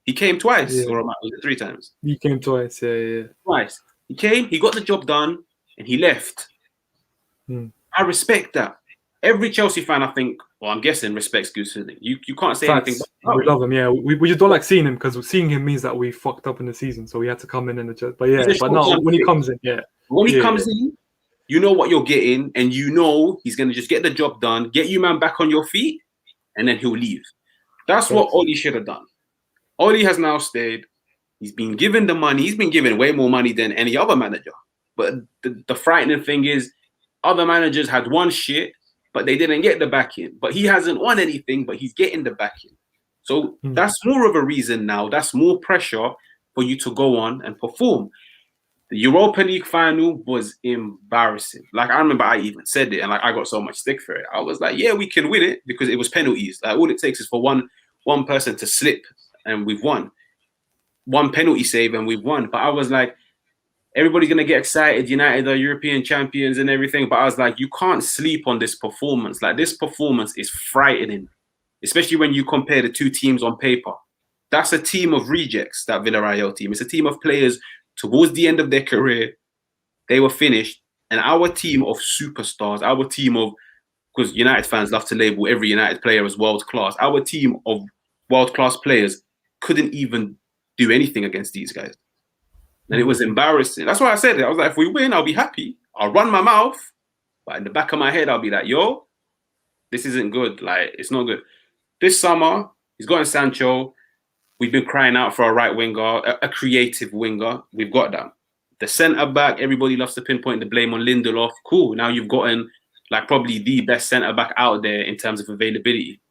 He came twice, or was it 3 times? He came twice, yeah. Twice. He came, he got the job done, and he left. I respect that. Every Chelsea fan, I think, well, I'm guessing, respects Goose Hiddink. You can't say anything. We love him, yeah. We just don't like seeing him, because seeing him means that we fucked up in the season, so we had to come in the chat. But yeah, but no, when he comes in, When he comes in, you know what you're getting, and you know he's going to just get the job done, get you, man, back on your feet, and then he'll leave. That's what Oli should have done. Oli has now stayed. He's been given the money. He's been given way more money than any other manager. But the frightening thing is, other managers had won shit, but they didn't get the backing. But he hasn't won anything, but he's getting the backing. So that's more of a reason now. That's more pressure for you to go on and perform. The Europa League final was embarrassing. Like, I remember I even said it, and like I got so much stick for it. I was like, yeah, we can win it because it was penalties. Like, all it takes is for one person to slip and we've won. One penalty save and we've won. But I was like, everybody's going to get excited. United are European champions and everything. But I was like, you can't sleep on this performance. Like, this performance is frightening, especially when you compare the two teams on paper. That's a team of rejects, that Villarreal team. It's a team of players towards the end of their career. They were finished. And our team of superstars, our team of, because United fans love to label every United player as world class, our team of world class players couldn't even do anything against these guys. And it was embarrassing. That's why I said it. I was like, if we win, I'll be happy. I'll run my mouth. But in the back of my head, I'll be like, yo, this isn't good. Like, it's not good. This summer, he's gotten Sancho. We've been crying out for a right winger, a creative winger. We've got that. The centre-back, everybody loves to pinpoint the blame on Lindelof. Cool. Now you've gotten like probably the best centre-back out there in terms of availability.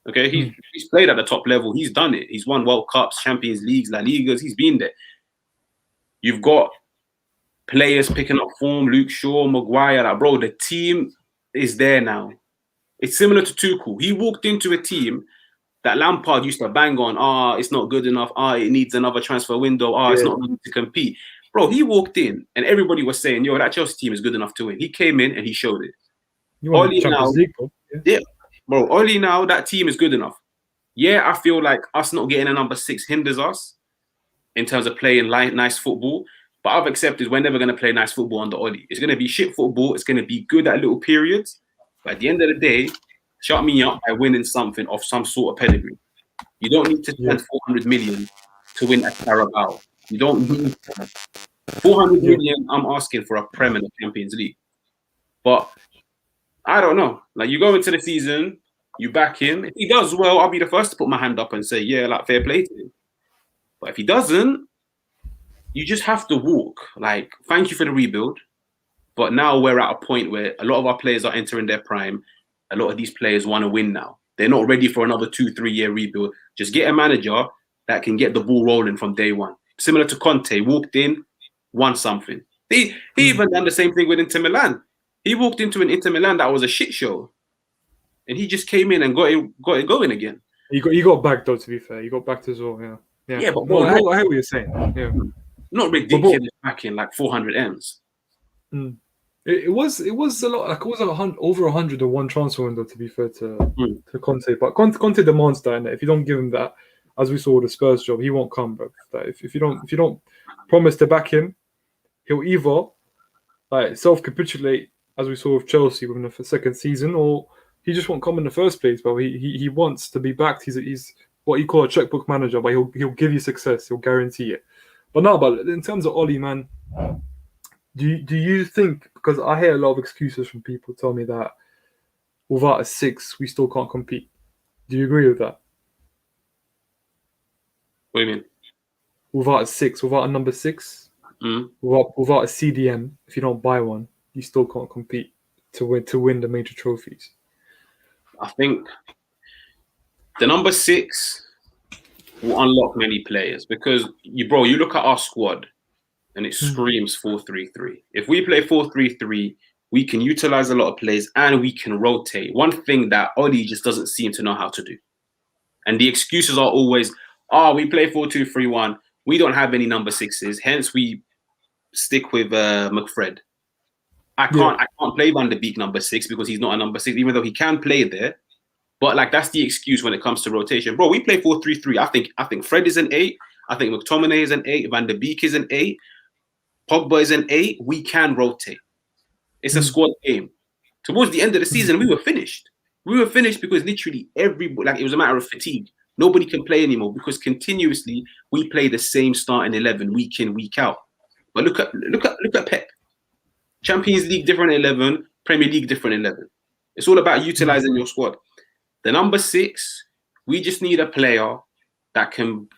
Okay, he's played at the top level. He's done it. He's won World Cups, Champions Leagues, La Ligas. He's been there. You've got players picking up form, Luke Shaw, Maguire. Like, bro, the team is there now. It's similar to Tuchel. He walked into a team that Lampard used to bang on. It's not good enough. It needs another transfer window. It's not ready to compete. Bro, he walked in and everybody was saying, yo, that Chelsea team is good enough to win. He came in and he showed it. You want the Champions League, bro? Yeah, bro, only now that team is good enough. Yeah, I feel like us not getting a number 6 hinders us in terms of playing nice football. But I've accepted we're never going to play nice football under Oli. It's going to be shit football. It's going to be good at little periods. But at the end of the day, shut me up by winning something of some sort of pedigree. You don't need to spend 400 million to win a Carabao. You don't need 400 million. I'm asking for a Prem in the Champions League. But I don't know. Like, you go into the season, you back him. If he does well, I'll be the first to put my hand up and say, yeah, like, fair play to him. But if he doesn't, you just have to walk. Like, thank you for the rebuild. But now we're at a point where a lot of our players are entering their prime. A lot of these players want to win now. They're not ready for another 2-3 year rebuild. Just get a manager that can get the ball rolling from day one. Similar to Conte, walked in, won something. He even done the same thing with Inter Milan. He walked into an Inter Milan that was a shit show. And he just came in and got it going again. He got backed, though, to be fair. He got backed as well, Yeah, but I hear what you're saying. Yeah. Not ridiculous backing like 400 M's. It was a lot. Like, it was over 101 transfer window, to be fair to Conte. But Conte demands that, and if you don't give him that, as we saw with the Spurs job, he won't come, bro. That if you don't promise to back him, he'll either like self-capitulate, as we saw with Chelsea within the second season, or he just won't come in the first place. But he wants to be backed. He's what you call a checkbook manager, but he'll give you success. He'll guarantee it. But in terms of Oli, man, do you think, because I hear a lot of excuses from people tell me that without a 6 we still can't compete. Do you agree with that? What do you mean? Without a 6, without a number 6, without a CDM, if you don't buy one, you still can't compete to win the major trophies. I think the number 6 will unlock many players because you look at our squad and it screams 4-3-3. If we play 4-3-3, we can utilize a lot of players and we can rotate. One thing that Oli just doesn't seem to know how to do. And the excuses are always, we play 4-2-3-1. We don't have any number 6s, hence we stick with McFred. I can't play Van de Beek number 6 because he's not a number 6, even though he can play there. But like, that's the excuse when it comes to rotation. Bro, we play 4-3-3. I think Fred is an 8. I think McTominay is an 8. Van de Beek is an 8. Pogba is an 8. We can rotate. It's a squad game. Towards the end of the season, we were finished. We were finished because literally it was a matter of fatigue. Nobody can play anymore because continuously we play the same starting 11 week in, week out. But look at Pep. Champions League different 11, Premier League different 11. It's all about utilizing your squad. The number 6, we just need a player that can,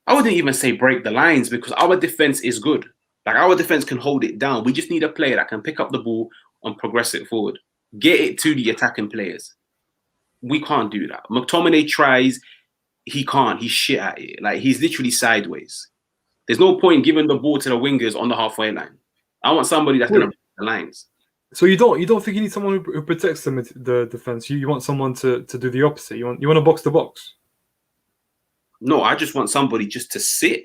I wouldn't even say break the lines because our defense is good. Like, our defense can hold it down. We just need a player that can pick up the ball and progress it forward. Get it to the attacking players. We can't do that. McTominay tries. he can't. He's shit at it. Like, he's literally sideways. There's no point giving the ball to the wingers on the halfway line. I want somebody that's going to break the lines. So you don't think you need someone who protects the defense? You want someone to do the opposite. You want a box to box. No, I just want somebody just to sit.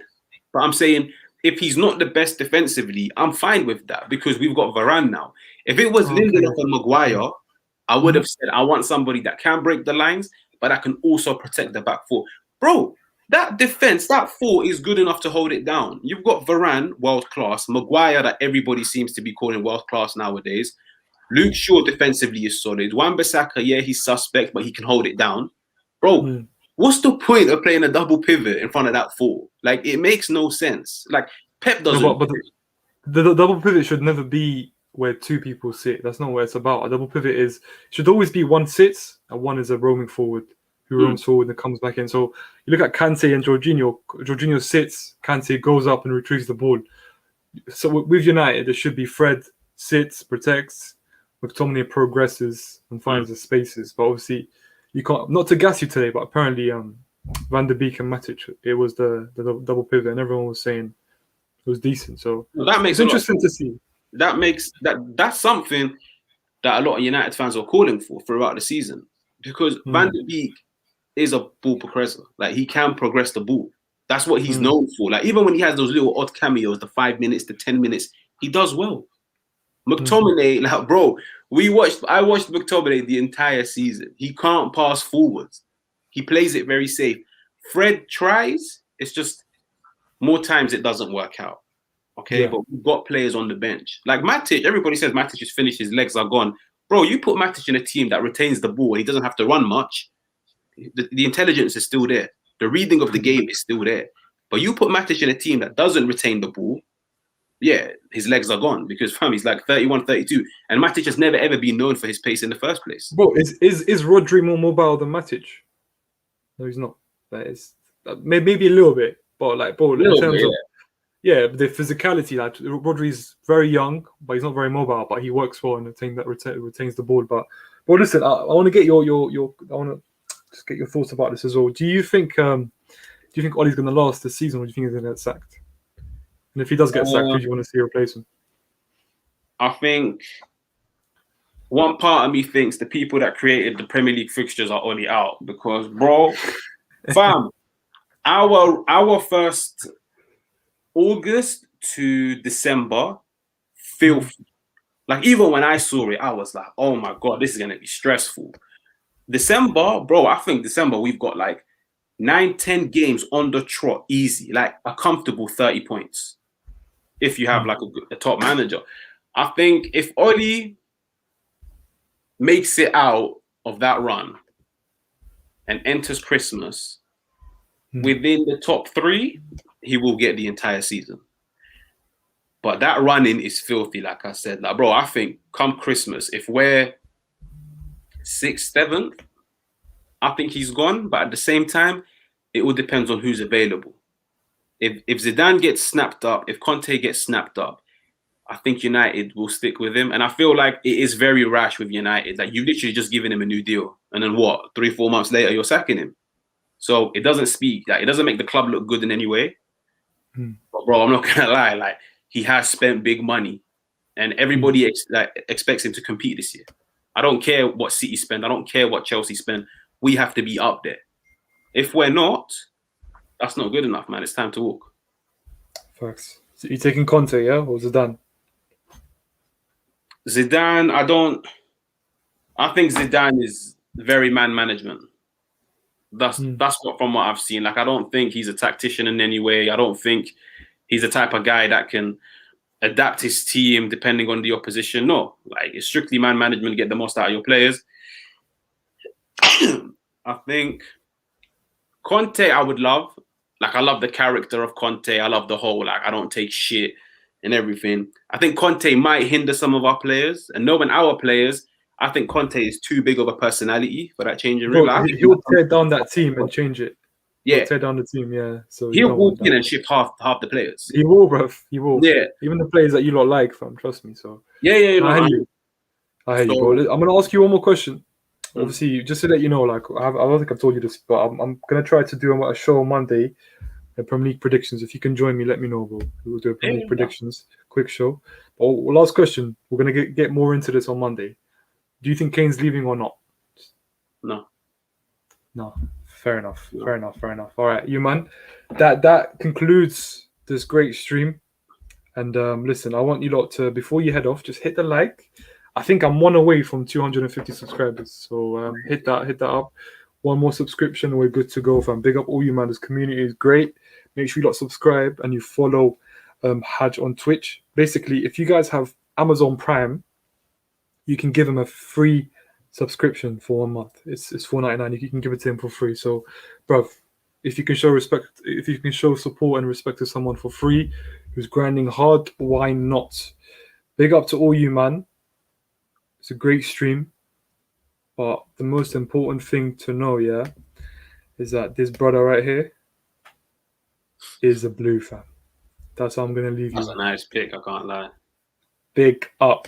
But I'm saying, if he's not the best defensively, I'm fine with that because we've got Varane now. If it was Lindelof and Maguire, I would have said I want somebody that can break the lines, but that can also protect the back four. Bro, that defense, that four is good enough to hold it down. You've got Varane, world class. Maguire, that everybody seems to be calling world class nowadays. Luke Shaw defensively is solid. Wan-Bissaka, yeah, he's suspect, but he can hold it down. Bro, what's the point of playing a double pivot in front of that four? Like, it makes no sense. Like, Pep doesn't. No, but the double pivot should never be where two people sit. That's not what it's about. A double pivot should always be one sits and one is a roaming forward who roams forward and comes back in. So you look at Kante and Jorginho. Jorginho sits, Kante goes up and retrieves the ball. So with United, there should be Fred sits, protects, McTominay progresses and finds the spaces. But obviously, you can't. Not to gas you today, but apparently Van der Beek and Matic, it was the double pivot, and everyone was saying it was decent. So that makes it's interesting to see. That's something that a lot of United fans are calling for throughout the season because Van der Beek is a ball progressor. Like, he can progress the ball. That's what he's known for. Like, even when he has those little odd cameos, the 5 minutes, the 10 minutes, he does well. McTominay, like, bro, I watched McTominay the entire season. He can't pass forwards. He plays it very safe. Fred tries. It's just more times it doesn't work out. Okay, but we've got players on the bench. Like Matic, everybody says Matic is finished, his legs are gone. Bro, you put Matic in a team that retains the ball, he doesn't have to run much. The intelligence is still there. The reading of the game is still there. But you put Matic in a team that doesn't retain the ball, yeah, his legs are gone because, fam, he's like 31, 32. And Matic has never, ever been known for his pace in the first place. Bro, is Rodri more mobile than Matic? No, he's not. That is maybe a little bit. But, like, bro, in terms of... Yeah, the physicality, like Rodri's very young, but he's not very mobile. But he works well in a team that retains the ball. But listen, I want to get your I want to just get your thoughts about this as well. Do you think Ollie's going to last this season, or do you think he's going to get sacked? And if he does get sacked, who do you want to see replace him? I think one part of me thinks the people that created the Premier League fixtures are Ollie out because, bro, fam, our first August to December, filthy. Like, even when I saw it, I was like, oh my God, this is going to be stressful. December, bro, I think December, we've got like 9-10 games on the trot, easy, like a comfortable 30 points. If you have like a top manager. I think if Ollie makes it out of that run and enters Christmas within the top 3, he will get the entire season. But that running is filthy, like I said. Like, bro, I think come Christmas, if we're 6th, 7th, I think he's gone. But at the same time, it all depends on who's available. If Zidane gets snapped up, if Kounde gets snapped up, I think United will stick with him. And I feel like it is very rash with United. Like, you've literally just given him a new deal. And then what? 3-4 months later, you're sacking him. So it doesn't speak. Like, it doesn't make the club look good in any way. But, bro, I'm not going to lie. Like, he has spent big money. And everybody expects him to compete this year. I don't care what City spend. I don't care what Chelsea spend. We have to be up there. If we're not, that's not good enough, man. It's time to walk. Facts. So you're taking Kounde, yeah? Or Zidane? Zidane, I think Zidane is very man management. That's what, from what I've seen. Like, I don't think he's a tactician in any way. I don't think he's the type of guy that can adapt his team depending on the opposition. No, like, it's strictly man management, get the most out of your players. I think Kounde, I would love. Like, I love the character of Kounde. I love the whole, like, I don't take shit and everything. I think Kounde might hinder some of our players. And knowing our players, I think Kounde is too big of a personality for that changing room. Like, he'll tear down that team and change it. Yeah. He'll tear down the team, yeah. So he'll walk in and shift half the players. He will, bruv. He will. Yeah. Even the players that you lot like, fam. Trust me. So yeah. I hear you. I hear you, bro. I'm going to ask you one more question. Obviously, just to let you know, like I don't think I've told you this, but I'm gonna try to do a show on Monday, the Premier League predictions. If you can join me, let me know, bro. We'll do a Premier League predictions, quick show. But last question, we're gonna get more into this on Monday. Do you think Kane's leaving or not? No. No. Fair enough. Fair enough. All right, you man. That concludes this great stream. And listen, I want you lot to, before you head off, just hit the like. I think I'm one away from 250 subscribers, so hit that up. One more subscription, and we're good to go, fam. Big up all you man. This community is great. Make sure you lot subscribe and you follow Haj on Twitch. Basically, if you guys have Amazon Prime, you can give him a free subscription for 1 month. It's $4.99. You can give it to him for free. So, bruv, if you can show respect, if you can show support and respect to someone for free who's grinding hard, why not? Big up to all you, man. It's a great stream. But the most important thing to know, yeah, is that this brother right here is a blue fan. That's how I'm going to leave you. That's a nice pick, I can't lie. Big up.